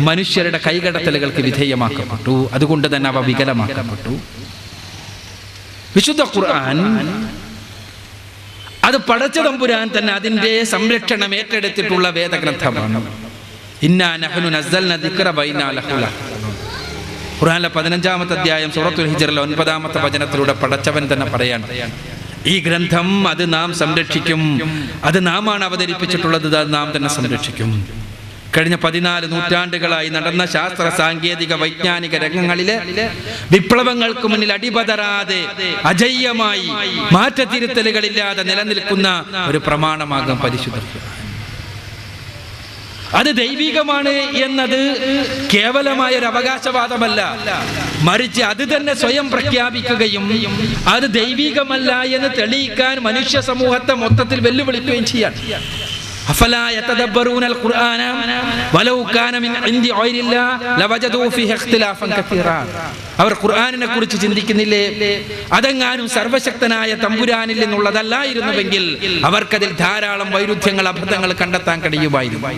Speaker 1: മനുഷ്യരുടെ കൈകടത്തലുകൾക്ക് വിധേയമാക്കപ്പെട്ടു. അതുകൊണ്ട് തന്നെ അവ വികലമാക്കപ്പെട്ടു. വിശുദ്ധ ഖുർആൻ അത് പടച്ച തമ്പുരാൻ തന്നെ അതിന്റെ സംരക്ഷണം ഏറ്റെടുത്തിട്ടുള്ള വേദഗ്രന്ഥമാണ്. ഇന്നാ നഹ്നു നസ്സൽനാ ദിക്റ വഇന്നാ ലഹു ലഹാഫിളൂൻ. ഖുർആനിലെ 15-ാമത്തെ അധ്യായം സൂറത്തുൽ ഹിജ്റിലെ 9-ാമത്തെ വചനത്തിലൂടെ പടച്ചവൻ തന്നെ പറയാണ്, ഈ ഗ്രന്ഥം അത് നാം സംരക്ഷിക്കും, അത് നാമാണ് അവതരിപ്പിച്ചിട്ടുള്ളത്, അത് നാം തന്നെ സംരക്ഷിക്കും. കഴിഞ്ഞ 14 നൂറ്റാണ്ടുകളായി നടന്ന ശാസ്ത്ര സാങ്കേതിക വൈജ്ഞാനിക രംഗങ്ങളിലെ വിപ്ലവങ്ങൾക്ക് മുന്നിൽ അടിപതരാതെ അജയ്യമായി മാറ്റത്തിരുത്തലുകളില്ലാതെ നിലനിൽക്കുന്ന ഒരു പ്രമാണമാകും പരിശുദ്ധ ഖുർആൻ. അത് ദൈവികമാണ് എന്നത് കേവലമായ ഒരു അവകാശവാദമല്ല, മറിച്ച് അത് തന്നെ സ്വയം പ്രഖ്യാപിക്കുകയും അത് ദൈവികമല്ല എന്ന് തെളിയിക്കാൻ മനുഷ്യ സമൂഹത്തെ മൊത്തത്തിൽ വെല്ലുവിളിക്കുകയും ചെയ്യാൻ. അഫലാ യതദബ്ബറൂനൽ ഖുർആന വലൗ കാന മിൻ ഇൻദി ഗൈരില്ലാഹ് ലവജദൂ ഫീഹി ഇഖ്തിലാഫൻ കസീറാ. അവർ ഖുർആനിനെ കുറിച്ച് ചിന്തിക്കുന്നില്ലേ? അതെങ്ങാനും സർവശക്തനായ തമ്പുരാനിൽ നിന്നുള്ളതല്ലായിരുന്നുവെങ്കിൽ അവർക്കതിൽ ധാരാളം വൈരുദ്ധ്യങ്ങൾ, അബദ്ധങ്ങൾ കണ്ടെത്താൻ കഴിയുമായിരുന്നു.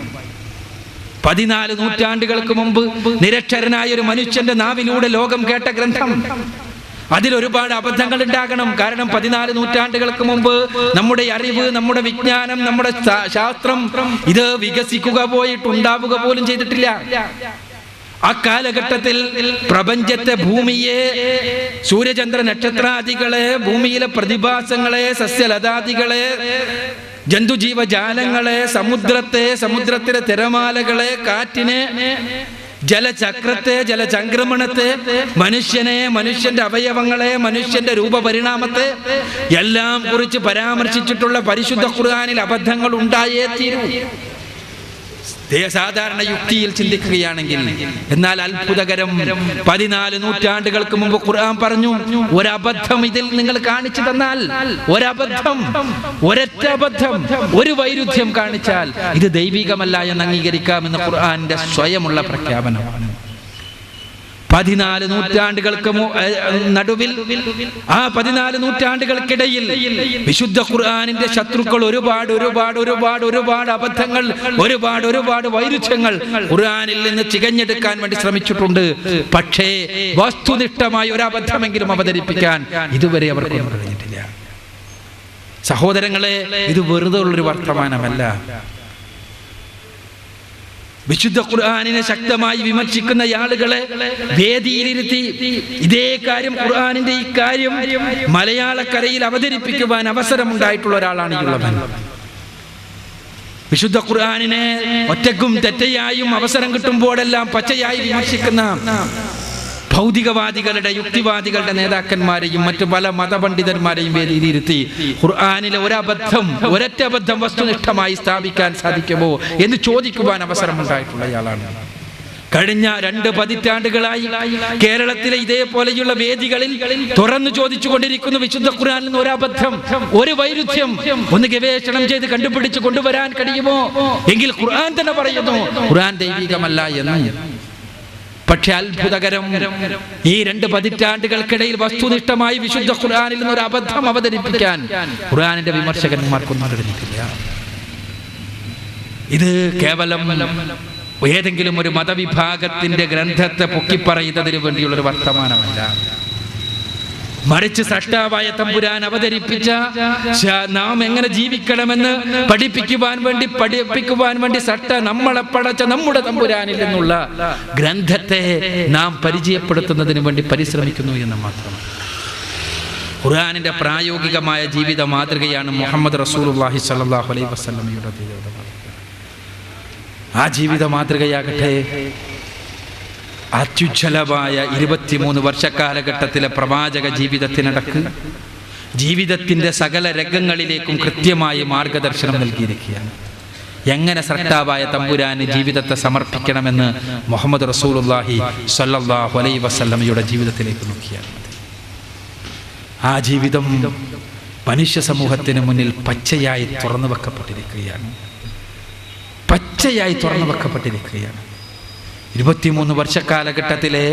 Speaker 1: 14 നൂറ്റാണ്ടുകൾക്ക് മുമ്പ് നിരക്ഷരനായ ഒരു മനുഷ്യന്റെ നാവിലൂടെ ലോകം കേട്ട ഗ്രന്ഥം, അതിൽ ഒരുപാട് അബദ്ധങ്ങൾ ഉണ്ടാകണം. കാരണം 14 നൂറ്റാണ്ടുകൾക്ക് മുമ്പ് നമ്മുടെ അറിവ്, നമ്മുടെ വിജ്ഞാനം, നമ്മുടെ ശാസ്ത്രം ഇത് വികസിക്കുക പോയിട്ടുണ്ടാവുക പോലും ചെയ്തിട്ടില്ല. ആ കാലഘട്ടത്തിൽ പ്രപഞ്ചത്തെ, ഭൂമിയെ, സൂര്യചന്ദ്ര നക്ഷത്രാദികളെ, ഭൂമിയിലെ പ്രതിഭാസങ്ങളെ, സസ്യലതാദികളെ, ജന്തുജീവജാലങ്ങളെ, സമുദ്രത്തെ, സമുദ്രത്തിലെ തിരമാലകളെ, കാറ്റിനെ, ജലചക്രത്തെ, ജലചംക്രമണത്തെ, മനുഷ്യനെ, മനുഷ്യന്റെ അവയവങ്ങളെ, മനുഷ്യന്റെ രൂപപരിണാമത്തെ എല്ലാം കുറിച്ച് പരാമർശിച്ചിട്ടുള്ള പരിശുദ്ധ ഖുർആനിൽ അബദ്ധങ്ങൾ ഉണ്ടായേ തീരൂ. സാധാരണ യുക്തിയിൽ ചിന്തിക്കുകയാണെങ്കിൽ. എന്നാൽ അത്ഭുതകരം, 14 നൂറ്റാണ്ടുകൾക്ക് മുമ്പ് ഖുർആൻ പറഞ്ഞു, ഒരബദ്ധം ഇതിൽ നിങ്ങൾ കാണിച്ചു തന്നാൽ, ഒരബദ്ധം, ഒരൊറ്റ അബദ്ധം, ഒരു വൈരുദ്ധ്യം കാണിച്ചാൽ ഇത് ദൈവികമല്ല എന്ന് അംഗീകരിക്കാമെന്ന് ഖുർആന്റെ സ്വയമുള്ള പ്രഖ്യാപനമാണ്. 14 നൂറ്റാണ്ടുകൾക്ക് നടുവിൽ, ആ 14 നൂറ്റാണ്ടുകൾക്കിടയിൽ വിശുദ്ധ ഖുർആനിന്റെ ശത്രുക്കൾ ഒരുപാട് ഒരുപാട് ഒരുപാട് ഒരുപാട് അബദ്ധങ്ങൾ, ഒരുപാട് ഒരുപാട് വൈരുദ്ധ്യങ്ങൾ ഖുർആനിൽ നിന്ന് ചികഞ്ഞെടുക്കാൻ വേണ്ടി ശ്രമിച്ചിട്ടുണ്ട്. പക്ഷേ വസ്തുനിഷ്ഠമായ ഒരു അബദ്ധമെങ്കിലും അവതരിപ്പിക്കാൻ ഇതുവരെ അവർക്കൊന്നും കഴിഞ്ഞിട്ടില്ല. സഹോദരങ്ങളെ, ഇത് വെറുതെ ഉള്ളൊരു വർത്തമാനമല്ല. വിശുദ്ധ ഖുർആനിനെ ശക്തമായി വിമർശിക്കുന്ന ആളുകളെ വേദിയിലിരുത്തി ഇതേ കാര്യം, ഖുർആനിന്റെ ഈ കാര്യം മലയാളക്കരയിൽ അവതരിപ്പിക്കുവാൻ അവസരമുണ്ടായിട്ടുള്ള ഒരാളാണ് ഈ ഉള്ളവൻ. വിശുദ്ധ ഖുർആനിനെ ഒറ്റക്കും തെറ്റയായും അവസരം കിട്ടുമ്പോഴെല്ലാം പച്ചയായി വിമർശിക്കുന്ന ഭൗതികവാദികളുടെ, യുക്തിവാദികളുടെ നേതാക്കന്മാരെയും മറ്റു പല മതപണ്ഡിതന്മാരെയും വേദിയിലിരുത്തി ഖുർആനിലെ ഒരൊറ്റ അബദ്ധം വസ്തുനിഷ്ഠമായി സ്ഥാപിക്കാൻ സാധിക്കുമോ എന്ന് ചോദിക്കുവാൻ അവസരമുണ്ടായിട്ടുള്ളയാളാണ്. കഴിഞ്ഞ 2 പതിറ്റാണ്ടുകളായി കേരളത്തിലെ ഇതേപോലെയുള്ള വേദികളിൽ തുറന്നു ചോദിച്ചു കൊണ്ടിരിക്കുന്നു, വിശുദ്ധ ഖുർആനിൽ നിന്ന് ഒരബദ്ധം, ഒരു വൈരുദ്ധ്യം ഒന്ന് ഗവേഷണം ചെയ്ത് കണ്ടുപിടിച്ച് കൊണ്ടുവരാൻ കഴിയുമോ? എങ്കിൽ ഖുർആൻ തന്നെ പറയുന്നു ഖുർആൻ ദൈവികമല്ല എന്ന്. പക്ഷെ അത്ഭുതകരം, ഈ 2 പതിറ്റാണ്ടുകൾക്കിടയിൽ വസ്തുനിഷ്ഠമായി വിശുദ്ധ ഖുർആനിൽ നിന്ന് ഒരു അബദ്ധം അവതരിപ്പിക്കാൻ ഖുർആനിന്റെ വിമർശകന്മാർക്കൊന്നും കഴിഞ്ഞിട്ടില്ല. ഇത് കേവലം ഏതെങ്കിലും ഒരു മതവിഭാഗത്തിന്റെ ഗ്രന്ഥത്തെ പൊക്കിപ്പറയുന്നതിന് വേണ്ടിയുള്ള ഒരു വർത്തമാനമല്ല, മറിച്ച് സൃഷ്ടാവായ തമ്പുരാൻ അവതരിപ്പിച്ച നാം എങ്ങനെ ജീവിക്കണമെന്ന് പഠിപ്പിക്കുവാൻ വേണ്ടി നമ്മളെ പടച്ച നമ്മുടെ തമ്പുരാനിൽ നിന്നുള്ള ഗ്രന്ഥത്തെ നാം പരിചയപ്പെടുത്തുന്നതിന് വേണ്ടി പരിശ്രമിക്കുന്നു എന്ന് മാത്രം. ഖുർആനിന്റെ പ്രായോഗികമായ ജീവിത മാതൃകയാണ് മുഹമ്മദ് റസൂലുള്ളാഹി സ്വല്ലല്ലാഹു അലൈഹി വസല്ലമയുടെ ജീവിത മാതൃക. ആ ജീവിത മാതൃകയാകട്ടെ അത്യുജ്വലമായ 23 വർഷക്കാലഘട്ടത്തിലെ പ്രവാചക ജീവിതത്തിനടക്ക് ജീവിതത്തിന്റെ സകല രംഗങ്ങളിലേക്കും കൃത്യമായി മാർഗദർശനം നൽകിയിരിക്കുകയാണ്. എങ്ങനെ സൃഷ്ടാവായ തമ്പുരാന് ജീവിതത്തെ സമർപ്പിക്കണമെന്ന് മുഹമ്മദ് റസൂലുള്ളാഹി സ്വല്ലല്ലാഹു അലൈഹി വസല്ലമയുടെ ജീവിതത്തിലേക്ക് നോക്കിയാൽ ആ ജീവിതം മനുഷ്യ സമൂഹത്തിന് മുന്നിൽ പച്ചയായി തുറന്നു വെക്കപ്പെട്ടിരിക്കുകയാണ്. പച്ചയായി തുറന്നു വെക്കപ്പെട്ടിരിക്കുകയാണ്. 23 വർഷക്കാലഘട്ടത്തിലെ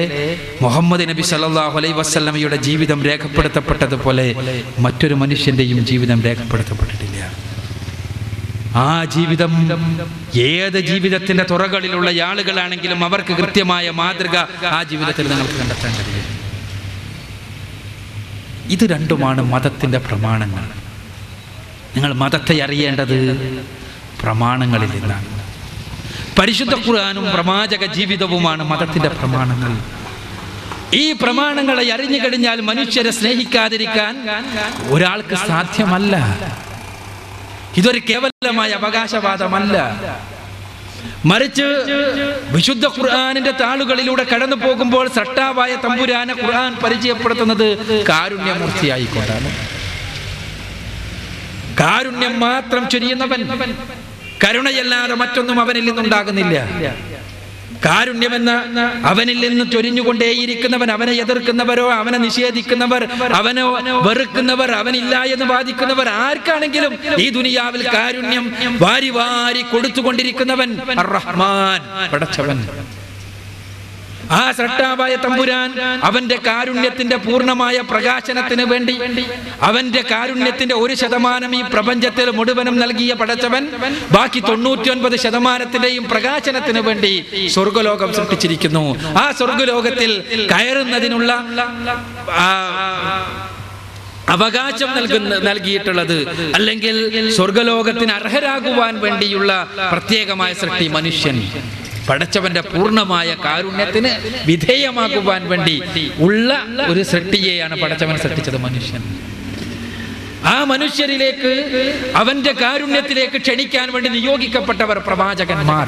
Speaker 1: മുഹമ്മദ് നബി സല്ലല്ലാഹു അലൈഹി വസല്ലമയുടെ ജീവിതം രേഖപ്പെടുത്തപ്പെട്ടതുപോലെ മറ്റൊരു മനുഷ്യന്റെയും ജീവിതം രേഖപ്പെടുത്തപ്പെട്ടിട്ടില്ല. ആ ജീവിതം ഏത് ജീവിതത്തിന്റെ തുറകളിലുള്ള ആളുകളാണെങ്കിലും അവർക്ക് കൃത്യമായ മാതൃക ആ ജീവിതത്തിൽ നിങ്ങൾക്ക് കണ്ടെത്താൻ കഴിയും. ഇത് രണ്ടുമാണ് മതത്തിന്റെ പ്രമാണങ്ങൾ. നിങ്ങൾ മതത്തെ അറിയേണ്ടത് പ്രമാണങ്ങളിൽ നിന്നാണ്. പരിശുദ്ധ ഖുർആനും പ്രവാചക ജീവിതവുമാണ് മതത്തിന്റെ പ്രമാണങ്ങൾ. ഈ പ്രമാണങ്ങളെ അറിഞ്ഞു കഴിഞ്ഞാൽ മനുഷ്യരെ സ്നേഹിക്കാതിരിക്കാൻ ഒരാൾക്ക് സാധ്യമല്ല. ഇതൊരു കേവലമായ അവകാശവാദമല്ല. മറിച്ച് വിശുദ്ധ ഖുർആനിന്റെ താളുകളിലൂടെ കടന്നു പോകുമ്പോൾ സട്ടാവായ തമ്പുരാനെ ഖുർആൻ പരിചയപ്പെടുത്തുന്നത് കാരുണ്യമൂർത്തിയായിക്കൊണ്ടാണ്. കാരുണ്യം മാത്രം ചൊരിയുന്നവൻ, കരുണയല്ലാതെ മറ്റൊന്നും അവനിൽ നിന്നുണ്ടാകുന്നില്ല. കാരുണ്യമെന്ന അവനിൽ നിന്ന് ചൊരിഞ്ഞുകൊണ്ടേയിരിക്കുന്നവൻ, അവനെ എതിർക്കുന്നവരോ അവനെ നിഷേധിക്കുന്നവർ, അവനെ വെറുക്കുന്നവർ, അവനില്ല എന്ന് വാദിക്കുന്നവർ ആർക്കാണെങ്കിലും ഈ ദുനിയാവിൽ കാരുണ്യം വാരി വാരി കൊടുത്തുകൊണ്ടിരിക്കുന്നവൻ അർ-റഹ്മാൻ, പടച്ചവൻ. ആ സൃഷ്ടാവായ തമ്പുരാൻ അവന്റെ കാരുണ്യത്തിന്റെ പൂർണ്ണമായ പ്രകാശനത്തിന് വേണ്ടി, അവന്റെ കാരുണ്യത്തിന്റെ 1% ഈ പ്രപഞ്ചത്തിൽ മുഴുവനും നൽകിയ പടച്ചവൻ ബാക്കി 99%ത്തിന്റെയും പ്രകാശനത്തിന് വേണ്ടി സ്വർഗലോകം സൃഷ്ടിച്ചിരിക്കുന്നു. ആ സ്വർഗലോകത്തിൽ കയറുന്നതിനുള്ള അവകാശം നൽകിയിട്ടുള്ളത്, അല്ലെങ്കിൽ സ്വർഗലോകത്തിന് അർഹരാകുവാൻ വേണ്ടിയുള്ള പ്രത്യേകമായ സൃഷ്ടി മനുഷ്യൻ. പടച്ചവന്റെ പൂർണ്ണമായ കാരുണ്യത്തിന് വിധേയമാകുവാൻ വേണ്ടി ഉള്ള ഒരു സൃഷ്ടിയെയാണ് പടച്ചവൻ സൃഷ്ടിച്ചത്, മനുഷ്യൻ. ആ മനുഷ്യരിലേക്ക്, അവന്റെ കാരുണ്യത്തിലേക്ക് ക്ഷണിക്കാൻ വേണ്ടി നിയോഗിക്കപ്പെട്ടവർ പ്രവാചകന്മാർ.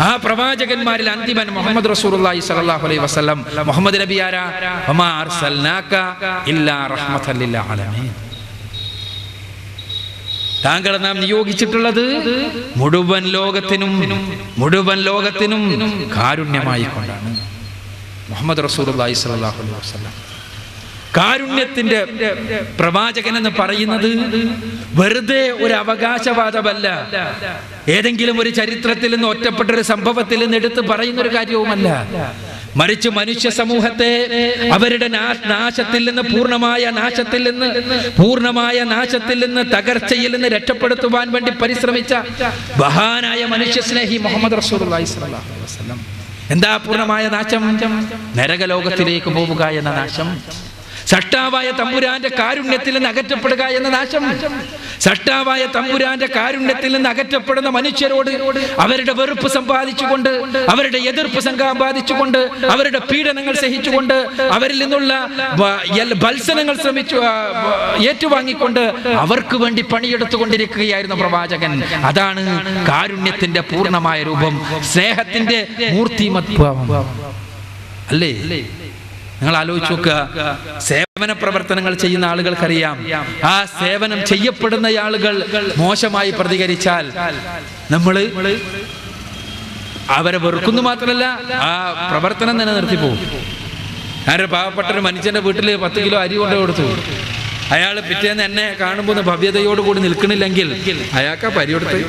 Speaker 1: ആ പ്രവാചകന്മാരിൽ അന്തിമൻ മുഹമ്മദ് റസൂലുള്ളാഹി സ്വല്ലല്ലാഹു അലൈഹി വസല്ലം. മുഹമ്മദ് നബി ആരാ? വമാ അർസൽനാക ഇല്ലാ റഹ്മത്തൽ ലിൽ ആലമീൻ. താങ്കളെ നാം നിയോഗിച്ചിട്ടുള്ളത് മുഴുവൻ ലോകത്തിനും കാരുണ്യമായി കൊണ്ടാണ്. മുഹമ്മദ് റസൂലുള്ളാഹി സ്വല്ലല്ലാഹു അലൈഹി വസല്ലം കാരുണ്യത്തിന്റെ പ്രവാചകൻ എന്ന് പറയുന്നത് വെറുതെ ഒരു അവകാശവാദമല്ല, ഏതെങ്കിലും ഒരു ചരിത്രത്തിൽ നിന്ന് ഒറ്റപ്പെട്ട ഒരു സംഭവത്തിൽ നിന്ന് എടുത്ത് പറയുന്ന ഒരു കാര്യവുമല്ല. മറിച്ച് മനുഷ്യ സമൂഹത്തെ അവരുടെ നാശത്തിൽ നിന്ന്, പൂർണ്ണമായ നാശത്തിൽ നിന്ന്, തകർച്ചയിൽ നിന്ന് രക്ഷപ്പെടുത്തുവാൻ വേണ്ടി പരിശ്രമിച്ച മഹാനായ മനുഷ്യ സ്നേഹി മുഹമ്മദ് റസൂലുള്ളാഹി സ്വല്ലല്ലാഹു അലൈഹി വസല്ലം. എന്താ പൂർണ്ണമായ നാശം? നരകലോകത്തിലേക്ക് പോവുക എന്ന നാശം. സൃഷ്ടാവായ തമ്പുരാന്റെ കാരുണ്യത്തിൽ നിന്ന് അകറ്റപ്പെടുക എന്ന നാശം. സൃഷ്ടാവായ തമ്പുരാന്റെ കാരുണ്യത്തിൽ നിന്ന് അകറ്റപ്പെടുന്ന മനുഷ്യരോട് അവരുടെ വെറുപ്പ് സമ്പാദിച്ചുകൊണ്ട്, അവരുടെ എതിർപ്പ് സമ്പാദിച്ചുകൊണ്ട്, അവരുടെ പീഡനങ്ങൾ സഹിച്ചുകൊണ്ട്, അവരിൽ നിന്നുള്ള ഭത്സനങ്ങൾ ഏറ്റുവാങ്ങിക്കൊണ്ട് അവർക്ക് വേണ്ടി പണിയെടുത്തുകൊണ്ടിരിക്കുകയായിരുന്നു പ്രവാചകൻ. അതാണ് കാരുണ്യത്തിന്റെ പൂർണ്ണമായ രൂപം, സ്നേഹത്തിന്റെ മൂർത്തിമത്വം. അല്ലേ? നിങ്ങൾ ആലോചിച്ച് നോക്കുക. സേവന പ്രവർത്തനങ്ങൾ ചെയ്യുന്ന ആളുകൾക്കറിയാം, ആ സേവനം ചെയ്യപ്പെടുന്ന ആളുകൾ മോശമായി പ്രതികരിച്ചാൽ നമ്മൾ അവരെ വെറുക്കുന്നു മാത്രമല്ല, ആ പ്രവർത്തനം തന്നെ നിർത്തിപ്പോകും. ഞാനൊരു പാവപ്പെട്ട ഒരു മനുഷ്യന്റെ വീട്ടിൽ 10 കിലോ അരി കൊണ്ട് കൊടുത്തു. അയാൾ പിറ്റേന്ന് എന്നെ കാണുമ്പോൾ ഭവ്യതയോടുകൂടി നിൽക്കണില്ലെങ്കിൽ അയാൾക്കാ പരിയെടുത്ത്.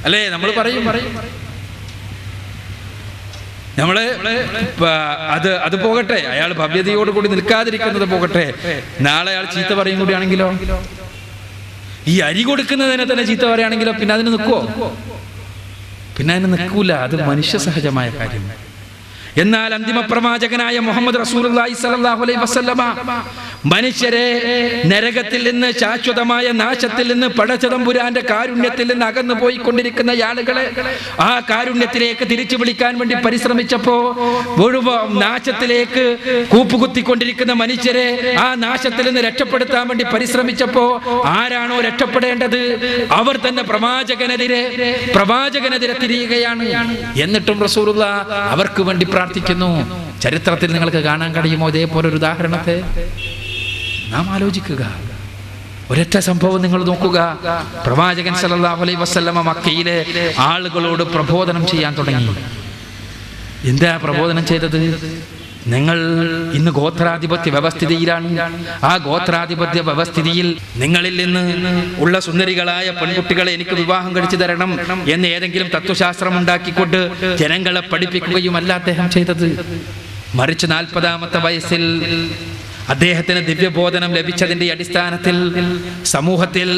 Speaker 1: അല്ലേ? നമ്മൾ പറയും നമ്മള് അത് പോകട്ടെ, അയാൾ ഭവ്യതയോട് കൂടി നിൽക്കാതിരിക്കുന്നത് പോകട്ടെ, നാളെ അയാൾ ചീത്ത പറയും കൂടിയാണെങ്കിലോ, ഈ അരി കൊടുക്കുന്നതിനെ തന്നെ ചീത്ത പറയുകയാണെങ്കിലോ, പിന്നെ അതിന് നിൽക്കുവോ? പിന്നെ അതിന് നിൽക്കൂല. അത് മനുഷ്യ സഹജമായ കാര്യം. എന്നാൽ അന്തിമ പ്രവാചകനായ മുഹമ്മദ് റസൂലുള്ളാഹി സ്വല്ലല്ലാഹു അലൈഹി വസല്ലമ മനുഷ്യരെ നരകത്തിൽ നിന്ന്, ശാശ്വതമായ നാശത്തിൽ നിന്ന്, പടച്ചതമ്പുരാന്റെ കാരുണ്യത്തിൽ നിന്ന് അകന്നു പോയിക്കൊണ്ടിരിക്കുന്ന ആളുകളെ ആ കാരുണ്യത്തിലേക്ക് തിരിച്ചു വിളിക്കാൻ വേണ്ടി പരിശ്രമിച്ചപ്പോ, മുഴുവൻ നാശത്തിലേക്ക് കൂപ്പുകുത്തിക്കൊണ്ടിരിക്കുന്ന മനുഷ്യരെ ആ നാശത്തിൽ നിന്ന് രക്ഷപ്പെടുത്താൻ വേണ്ടി പരിശ്രമിച്ചപ്പോ ആരാണോ രക്ഷപ്പെടേണ്ടത് അവർ തന്നെ പ്രവാചകനെതിരെ തിരിയുകയാണ്. എന്നിട്ടും റസൂലുള്ളാഹ് അവർക്ക് വേണ്ടി പ്രാർത്ഥിക്കുന്നു. ചരിത്രത്തിൽ നിങ്ങൾക്ക് കാണാൻ കഴിയുമോ ഇതേപോലെ ഒരു ഉദാഹരണത്തെ? നാം ആലോചിക്കുക. ഒരൊറ്റ സംഭവം നിങ്ങൾ നോക്കുക. പ്രവാചകൻ സല്ലല്ലാഹു അലൈഹി വസല്ലമ മക്കയിലെ ആളുകളോട് പ്രബോധനം ചെയ്യാൻ തുടങ്ങി. എന്താ പ്രബോധനം ചെയ്തത്? നിങ്ങൾ ഇന്ന് ഗോത്രാധിപത്യ വ്യവസ്ഥിതിയിലാണ്. ആ ഗോത്രാധിപത്യ വ്യവസ്ഥിതിയിൽ നിങ്ങളിൽ നിന്ന് ഉള്ള സുന്ദരികളായ പെൺകുട്ടികളെ എനിക്ക് വിവാഹം കഴിച്ചു തരണം എന്ന് ഏതെങ്കിലും തത്വശാസ്ത്രം ഉണ്ടാക്കിക്കൊണ്ട് ജനങ്ങളെ പഠിപ്പിക്കുകയുമല്ല അദ്ദേഹം ചെയ്തത്. മറിച്ച് 40-ാമത്തെ വയസ്സിൽ അദ്ദേഹത്തിന് ദിവ്യബോധനം ലഭിച്ചതിന്റെ അടിസ്ഥാനത്തിൽ സമൂഹത്തിൽ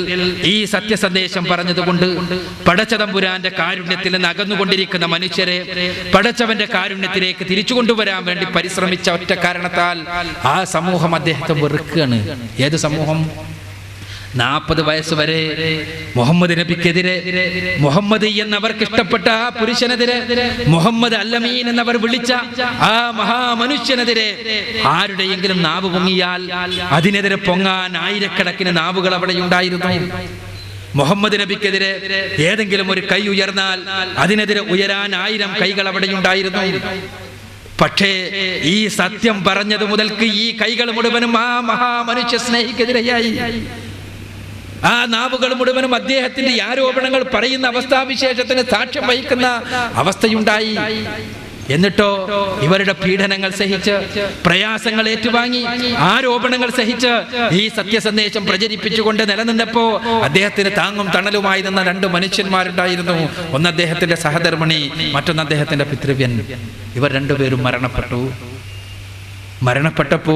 Speaker 1: ഈ സത്യസന്ദേശം പറഞ്ഞതുകൊണ്ട് പടച്ചതമ്പുരാന്റെ കാരുണ്യത്തിൽ നിന്ന് അകന്നുകൊണ്ടിരിക്കുന്ന മനുഷ്യരെ പടച്ചവന്റെ കാരുണ്യത്തിലേക്ക് തിരിച്ചു കൊണ്ടുവരാൻ വേണ്ടി പരിശ്രമിച്ച ഒറ്റ കാരണത്താൽ ആ സമൂഹം അദ്ദേഹത്തെ വെറുക്കുകയാണ്. ഏത് സമൂഹം? 40 വയസ്സ് വരെ മുഹമ്മദ് നബിക്കെതിരെ, മുഹമ്മദ് എന്നവർക്ക് ഇഷ്ടപ്പെട്ട ആ പുരുഷനെതിരെ, മുഹമ്മദ് അല്ലമീൻ എന്നവർ വിളിച്ച ആ മഹാമനുഷ്യനെതിരെ ആരുടെയെങ്കിലും നാവ് പൊങ്ങിയാൽ അതിനെതിരെ പൊങ്ങാൻ ആയിരക്കണക്കിന് നാവുകൾ അവിടെ ഉണ്ടായിരുന്നു. മുഹമ്മദ് നബിക്കെതിരെ ഏതെങ്കിലും ഒരു കൈ ഉയർന്നാൽ അതിനെതിരെ ഉയരാൻ 1000 കൈകൾ അവിടെ ഉണ്ടായിരുന്നു. പക്ഷേ ഈ സത്യം പറഞ്ഞത് മുതൽക്ക് ഈ കൈകൾ മുഴുവനും ആ മഹാമനുഷ്യ സ്നേഹിക്കെതിരെയായി. ആ നാവുകൾ മുഴുവനും അദ്ദേഹത്തിന്റെ ആരോപണങ്ങൾ പറയുന്ന അവസ്ഥാവിശേഷത്തിന് സാക്ഷ്യം വഹിക്കുന്ന അവസ്ഥയുണ്ടായി. എന്നിട്ടോ ഇവരുടെ പീഡനങ്ങൾ സഹിച്ച്, പ്രയാസങ്ങൾ ഏറ്റുവാങ്ങി, ആരോപണങ്ങൾ സഹിച്ച് ഈ സത്യസന്ദേശം പ്രചരിപ്പിച്ചുകൊണ്ട് നിലനിന്നപ്പോ അദ്ദേഹത്തിന് താങ്ങും തണലുമായി നിന്ന 2 മനുഷ്യന്മാരുണ്ടായിരുന്നു. ഒന്ന് അദ്ദേഹത്തിന്റെ സഹധർമ്മിണി, മറ്റൊന്ന് അദ്ദേഹത്തിന്റെ പിതൃവ്യൻ. ഇവർ 2 പേരും മരണപ്പെട്ടപ്പോ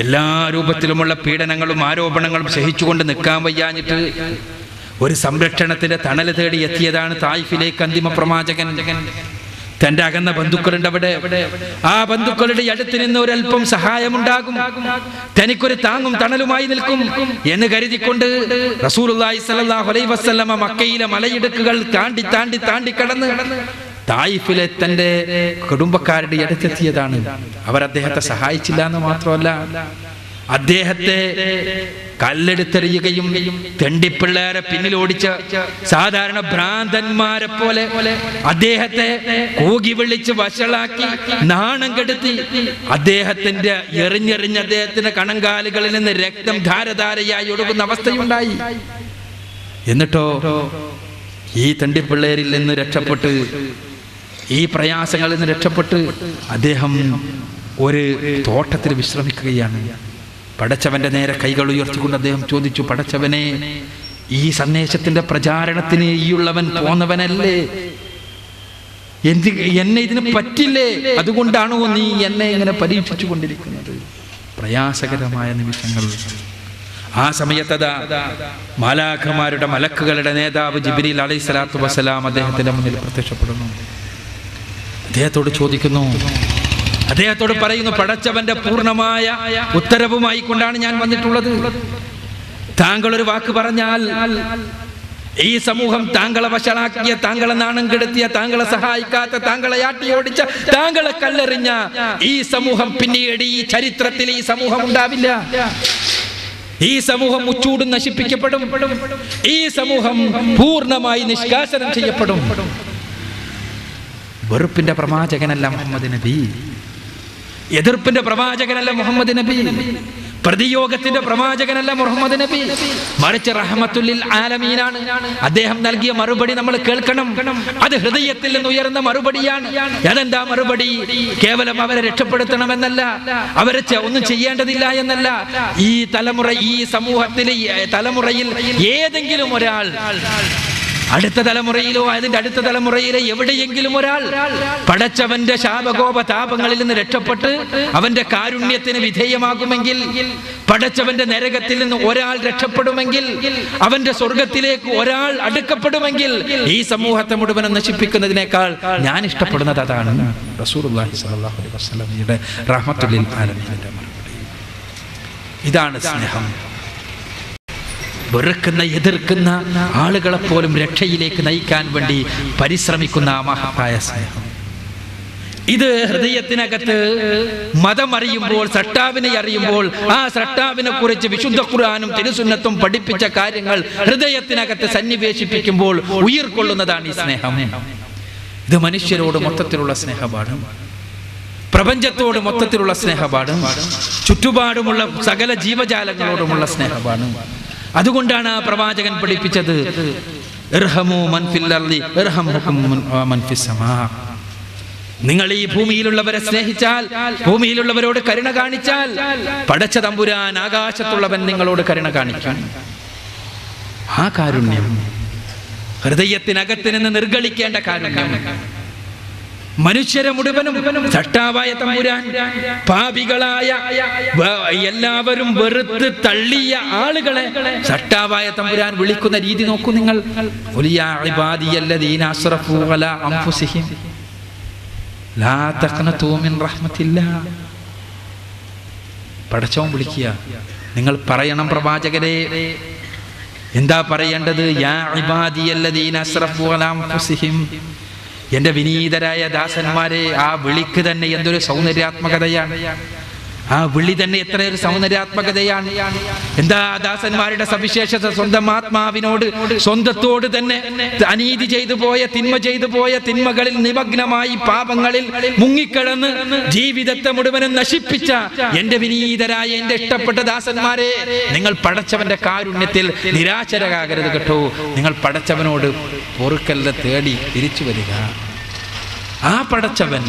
Speaker 1: എല്ലാ രൂപത്തിലുമുള്ള പീഡനങ്ങളും ആരോപണങ്ങളും സഹിച്ചുകൊണ്ട് നിൽക്കാൻ വയ്യാഞ്ഞിട്ട് ഒരു സംരക്ഷണത്തിന്റെ തണല് തേടി എത്തിയതാണ് തായിഫിലേക്ക് അന്തിമ പ്രവാചകൻ. തന്റെ അകന്ന ബന്ധുക്കളുണ്ട് അവിടെ. ആ ബന്ധുക്കളുടെ അടുത്ത് നിന്ന് ഒരല്പം സഹായമുണ്ടാകും, തനിക്കൊരു താങ്ങും തണലുമായി നിൽക്കും എന്ന് കരുതിക്കൊണ്ട് റസൂലുള്ളാഹി സ്വല്ലല്ലാഹു അലൈഹി വസല്ലമ മക്കയിലെ മലയിടുക്കുകൾ താണ്ടി കടന്ന് തായിഫിലെ തന്റെ കുടുംബക്കാരുടെ അടുത്തെത്തിയതാണ്. അവർ അദ്ദേഹത്തെ സഹായിച്ചില്ല എന്ന് മാത്രമല്ല, അദ്ദേഹത്തെ കല്ലെടുത്തെറിയുകയും തെണ്ടിപ്പിള്ളേരെ പിന്നിലോടിച്ച് സാധാരണ ഭ്രാന്തന്മാരെ പോലെ അദ്ദേഹത്തെ കൂകി വിളിച്ച് വഷളാക്കി നാണം കെടുത്തി അദ്ദേഹത്തിന്റെ എറിഞ്ഞെറിഞ്ഞ് അദ്ദേഹത്തിന്റെ കണങ്കാലുകളിൽ നിന്ന് രക്തം ധാരധാരയായി ഒഴുകുന്ന അവസ്ഥയുണ്ടായി. എന്നിട്ടോ ഈ തെണ്ടിപ്പിള്ളേരിൽ നിന്ന് രക്ഷപ്പെട്ട്, ഈ പ്രയാസങ്ങളിൽ നിന്ന് രക്ഷപ്പെട്ട് അദ്ദേഹം ഒരു തോട്ടത്തിൽ വിശ്രമിക്കുകയാണ്. പടച്ചവന്റെ നേരെ കൈകൾ ഉയർത്തിക്കൊണ്ട് അദ്ദേഹം ചോദിച്ചു, പടച്ചവനെ, ഈ സന്ദേശത്തിന്റെ പ്രചാരണത്തിന് ഈയുള്ളവൻ പോന്നവനല്ലേ? എന്നെ ഇതിന് പറ്റില്ലേ? അതുകൊണ്ടാണോ നീ എന്നെ ഇങ്ങനെ പരീക്ഷിച്ചു കൊണ്ടിരിക്കുന്നത്? പ്രയാസകരമായ നിമിഷങ്ങൾ. ആ സമയത്തതാ മാലാഖമാരുടെ മലക്കുകളുടെ നേതാവ് ജിബ്രീൽ അലൈഹിസ്സലാത്തു വസ്സലാം അദ്ദേഹത്തിന്റെ മുന്നിൽ പ്രത്യക്ഷപ്പെടുന്നു. അദ്ദേഹത്തോട് ചോദിക്കുന്നു, അദ്ദേഹത്തോട് പറയുന്നു, പടച്ചവന്റെ പൂർണ്ണമായ ഉത്തരവുമായി കൊണ്ടാണ് ഞാൻ വന്നിട്ടുള്ളത്. താങ്കൾ ഒരു വാക്ക് പറഞ്ഞാൽ ഈ സമൂഹം താങ്കളെ വഷളാക്കിയ, താങ്കളെ നാണം കെടുത്തിയ, താങ്കളെ സഹായിക്കാത്ത, താങ്കളെ ആട്ടിയോടിച്ച, താങ്കളെ കല്ലെറിഞ്ഞ ഈ സമൂഹം പിന്നീട് ഈ ചരിത്രത്തിൽ ഈ സമൂഹം ഉണ്ടാവില്ല. ഈ സമൂഹം മുച്ചൂടും നശിപ്പിക്കപ്പെടും. ഈ സമൂഹം പൂർണ്ണമായി നിഷ്കാസനം ചെയ്യപ്പെടും. വെറുപ്പിന്റെ പ്രവാചകനല്ല മുഹമ്മദ് നബി, എതിർപ്പിന്റെ പ്രവാചകനല്ല മുഹമ്മദ് നബി, പ്രതിയോഗത്തിന്റെ പ്രവാചകനല്ല മുഹമ്മദ് നബി, മറിച്ച് റഹ്മത്തുല്ലിൽ ആലമീനാണ്. അദ്ദേഹം നൽകിയ മറുപടി നമ്മൾ കേൾക്കണം. അത് ഹൃദയത്തിൽ നിന്ന് ഉയർന്ന മറുപടിയാണ്. അതെന്താ മറുപടി? കേവലം അവരെ രക്ഷപ്പെടുത്തണമെന്നല്ല, അവരെ ഒന്നും ചെയ്യേണ്ടതില്ല എന്നല്ല. ഈ തലമുറ, ഈ സമൂഹത്തിലെ തലമുറയിൽ ഏതെങ്കിലും ഒരാൾ, അടുത്ത തലമുറയിലോ അതിന്റെ അടുത്ത തലമുറയിലെ എവിടെയെങ്കിലും ഒരാൾ പടച്ചവന്റെ ശാപകോപ താപങ്ങളിൽ നിന്ന് രക്ഷപ്പെട്ട് അവന്റെ കാരുണ്യത്തിന് വിധേയമാകുമെങ്കിൽ, പടച്ചവന്റെ നരകത്തിൽ നിന്ന് ഒരാൾ രക്ഷപ്പെടുമെങ്കിൽ, അവന്റെ സ്വർഗത്തിലേക്ക് ഒരാൾ അടുക്കപ്പെടുമെങ്കിൽ, ഈ സമൂഹത്തെ മുഴുവനും നശിപ്പിക്കുന്നതിനേക്കാൾ ഞാൻ ഇഷ്ടപ്പെടുന്നത് അതാണ്. റസൂലുള്ളാഹി സ്വല്ലല്ലാഹു അലൈഹി വസല്ലമയുടെ റഹ്മത്തുൽ ആലമീന്റെ മറുപടി ഇതാണ്. സ്നേഹം വെറുക്കുന്ന, എതിർക്കുന്ന ആളുകളെ പോലും രക്ഷയിലേക്ക് നയിക്കാൻ വേണ്ടി പരിശ്രമിക്കുന്ന ആ മഹത്തായ സ്നേഹം. ഇത് ഹൃദയത്തിനകത്ത് മതം അറിയുമ്പോൾ, സട്ടാവിനെ അറിയുമ്പോൾ, ആ സട്ടാവിനെ കുറിച്ച് വിശുദ്ധ ഖുർആനും തിരുസുന്നത്തും പഠിപ്പിച്ച കാര്യങ്ങൾ ഹൃദയത്തിനകത്ത് സന്നിവേശിപ്പിക്കുമ്പോൾ ഉയിർക്കൊള്ളുന്നതാണ് ഈ സ്നേഹം. ഇത് മനുഷ്യരോട് മൊത്തത്തിലുള്ള സ്നേഹമാണ്, പ്രപഞ്ചത്തോട് മൊത്തത്തിലുള്ള സ്നേഹമാണ്, ചുറ്റുപാടുമുള്ള സകല ജീവജാലങ്ങളോടുമുള്ള സ്നേഹമാണ്. അതുകൊണ്ടാണ് ആ പ്രവാചകൻ പഠിപ്പിച്ചത്, ഇർഹമു മൻ ഫിൽ അർളി ഇർഹംഹുകും മൻ ഫിസ് സമാ. നിങ്ങൾ ഈ ഭൂമിയിലുള്ളവരെ സ്നേഹിച്ചാൽ, ഭൂമിയിലുള്ളവരോട് കരുണ കാണിച്ചാൽ, പടച്ച തമ്പുരാൻ ആകാശത്തുള്ളവൻ നിങ്ങളോട് കരുണ കാണിക്കും. ആ കാരുണ്യം, ഹൃദയത്തിനകത്ത് നിന്ന് നിർഗളിക്കേണ്ട കാരുണ്യം, മനുഷ്യരെ മുഴുവനും സട്ടാവായ തമ്പുരാൻ പാപികളായ എല്ലാവരും വെറുത്ത് തള്ളിയ ആളുകളെ സട്ടാവായ തമ്പുരാൻ വിളിക്കുന്ന രീതി നോക്കൂ നിങ്ങൾ. ഖുലിയാ ഇബാദിയല്ലദീന അസ്റഫൂ അലാ അൻഫുസിഹിം ലാ തഖ്നതൂ മിൻ റഹ്മത്തില്ലാഹ്. പടച്ചവൻ വിളിക്കുക. നിങ്ങൾ പറയണം പ്രവാചകരെ, എന്താ പറയേണ്ടത്? യാ ഇബാദിയല്ലദീന അസ്റഫൂ അലാ അൻഫുസിഹിം, എന്റെ വിനീതരായ ദാസന്മാരെ. ആ വിളിക്ക് തന്നെ എന്തൊരു സൗന്ദര്യാത്മകതയാണ്, ആ വിളി തന്നെ എത്രയൊരു സൗന്ദര്യാത്മകതയാണ്. എന്താ ദാസന്മാരുടെ സവിശേഷത? സ്വന്തം ആത്മാവിനോട്, സ്വന്തത്തോട് തന്നെ അനീതി ചെയ്തു പോയ, തിന്മ ചെയ്തു പോയ, തിന്മകളിൽ നിമഗ്നമായി പാപങ്ങളിൽ മുങ്ങിക്കിടന്ന് ജീവിതത്തെ മുഴുവനും നശിപ്പിച്ച എന്റെ വിനീതരായ, എന്റെ ഇഷ്ടപ്പെട്ട ദാസന്മാരെ, നിങ്ങൾ പടച്ചവന്റെ കാരുണ്യത്തിൽ നിരാശരാകരുത് കേട്ടോ. നിങ്ങൾ പടച്ചവനോട് പൊറുക്കല്ല തേടി തിരിച്ചു വരിക. ആ പടച്ചവൻ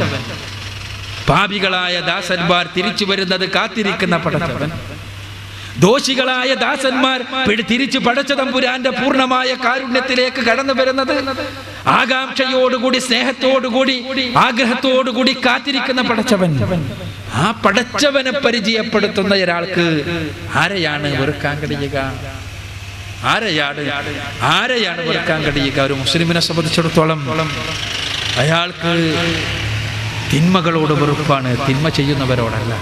Speaker 1: പാപികളായ ദാസന്മാർ തിരിച്ചു വരുന്നത് കാത്തിരിക്കുന്ന പടച്ചവൻ. ദോഷികളായ ദാസന്മാർ തിരിച്ചു പടച്ച തമ്പുരാന്റെ പൂർണ്ണമായ കാരുണ്യത്തിലേക്ക് കടന്നു വരുന്നത് ആകാംക്ഷയോടുകൂടി, സ്നേഹത്തോടുകൂടി, ആഗ്രഹത്തോടുകൂടി കാത്തിരിക്കുന്ന പടച്ചവൻ. ആ പടച്ചവനെ പരിചയപ്പെടുത്തുന്ന ഒരാൾക്ക് ആരെയാണ് വെറുക്കാൻ കഴിയുക? ആരെയാണ് വെറുക്കാൻ കഴിയുക? ഒരു മുസ്ലിമിനെ സംബന്ധിച്ചിടത്തോളം അയാൾക്ക് തിന്മകളോട് വെറുപ്പാണ്, തിന്മ ചെയ്യുന്നവരോടല്ല.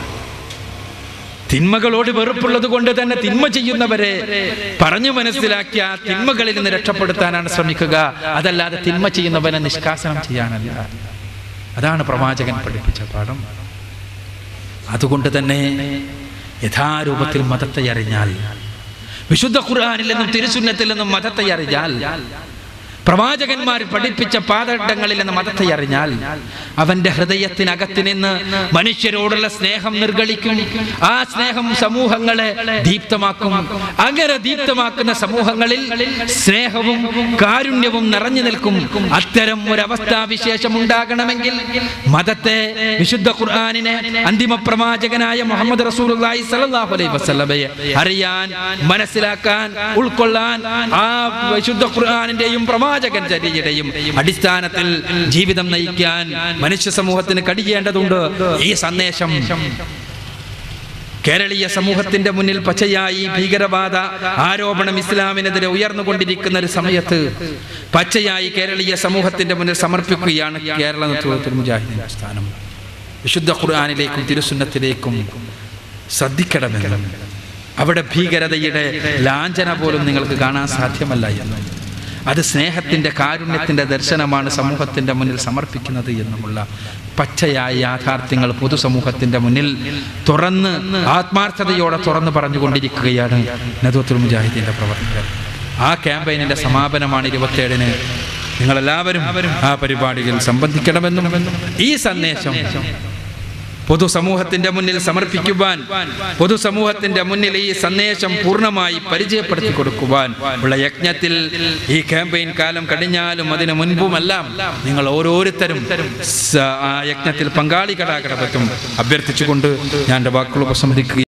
Speaker 1: തിന്മകളോട് വെറുപ്പുള്ളത് കൊണ്ട് തന്നെ തിന്മ ചെയ്യുന്നവരെ പറഞ്ഞു മനസ്സിലാക്കി ആ തിന്മകളിൽ നിന്ന് രക്ഷപ്പെടുത്താനാണ് ശ്രമിക്കുക, അതല്ലാതെ തിന്മ ചെയ്യുന്നവനെ നിഷ്കാസനം ചെയ്യാനല്ല. അതാണ് പ്രവാചകൻ പഠിപ്പിച്ച പാഠം. അതുകൊണ്ട് തന്നെ യഥാരൂപത്തിൽ മതത്തെ അറിഞ്ഞാൽ, വിശുദ്ധ ഖുർആനിൽ നിന്നും തിരുസുന്നത്തിൽ നിന്നും മതത്തെ അറിഞ്ഞാൽ, പ്രവാചകന്മാർ പഠിപ്പിച്ച പാഠങ്ങളിൽ നിന്ന് മതത്തെ അറിഞ്ഞാൽ, അവന്റെ ഹൃദയത്തിനകത്ത് നിന്ന് മനുഷ്യരോടുള്ള സ്നേഹം നിർഗളിക്കും. ആ സ്നേഹം സമൂഹങ്ങളെ ദീപ്തമാക്കും. അങ്ങനെ ദീപ്തമാക്കുന്ന സമൂഹങ്ങളിൽ സ്നേഹവും കാരുണ്യവും നിറഞ്ഞു നിൽക്കും. അത്തരം ഒരവസ്ഥാവിശേഷം ഉണ്ടാകണമെങ്കിൽ മതത്തെ, വിശുദ്ധ ഖുർആനിനെ, അന്തിമ പ്രവാചകനായ മുഹമ്മദ് റസൂലുള്ളാഹി സ്വല്ലല്ലാഹു അലൈഹി വസല്ലമയെ അറിയാൻ, മനസ്സിലാക്കാൻ, ഉൾക്കൊള്ളാൻ ആ വിശുദ്ധ ഖുർആനിന്റെയും പ്രവാചകന്റെയും അടിസ്ഥാനത്തിൽ ജീവിതം നയിക്കാൻ മനുഷ്യ സമൂഹത്തിന് കഴിയേണ്ടതുണ്ട്. ഈ സന്ദേശം കേരളീയ സമൂഹത്തിന്റെ മുന്നിൽ പച്ചയായി ഭീകരവാദ ആരോപണം ഇസ്ലാമിനെതിരെ ഉയർന്നുകൊണ്ടിരിക്കുന്ന ഒരു സമയത്ത് പച്ചയായി കേരളീയ സമൂഹത്തിന്റെ മുന്നിൽ സമർപ്പിക്കുകയാണ് കേരള നേതൃത്വത്തിൽ മുജാഹിദീൻ പ്രസ്ഥാനം. വിശുദ്ധ ഖുർആനിലേക്കും തിരുസുന്നത്തിലേക്കും ശ്രദ്ധിക്കണമെന്ന്, അവിടെ ഭീകരതയുടെ ലാഞ്ചന പോലും നിങ്ങൾക്ക് കാണാൻ സാധ്യമല്ല എന്ന്, അത് സ്നേഹത്തിന്റെ, കാരുണ്യത്തിന്റെ ദർശനമാണ് സമൂഹത്തിന്റെ മുന്നിൽ സമർപ്പിക്കുന്നത് എന്നുമുള്ള പച്ചയായ യാഥാർത്ഥ്യങ്ങൾ പൊതുസമൂഹത്തിന്റെ മുന്നിൽ തുറന്ന്, ആത്മാർത്ഥതയോടെ തുറന്ന് പറഞ്ഞുകൊണ്ടിരിക്കുകയാണ് നദ്വത്തുൽ മുജാഹിദീന്റെ പ്രവർത്തകർ. ആ ക്യാമ്പയിനിന്റെ സമാപനമാണ് 27-ന്. നിങ്ങളെല്ലാവരും ആ പരിപാടിയിൽ സംബന്ധിക്കണമെന്നും ഈ സന്ദേശം പൊതുസമൂഹത്തിന്റെ മുന്നിൽ സമർപ്പിക്കുവാൻ, പൊതുസമൂഹത്തിന്റെ മുന്നിൽ ഈ സന്ദേശം പൂർണ്ണമായി പരിചയപ്പെടുത്തി കൊടുക്കുവാൻ ഉള്ള യജ്ഞത്തിൽ ഈ ക്യാമ്പയിൻ കാലം കഴിഞ്ഞാലും അതിനു മുൻപുമെല്ലാം നിങ്ങൾ ഓരോരുത്തരും ആ യജ്ഞത്തിൽ പങ്കാളികളാകണമെന്നും അഭ്യർത്ഥിച്ചുകൊണ്ട് ഞാൻ എൻ്റെ വാക്കുകൾ ഉപസംഹരിക്കുക.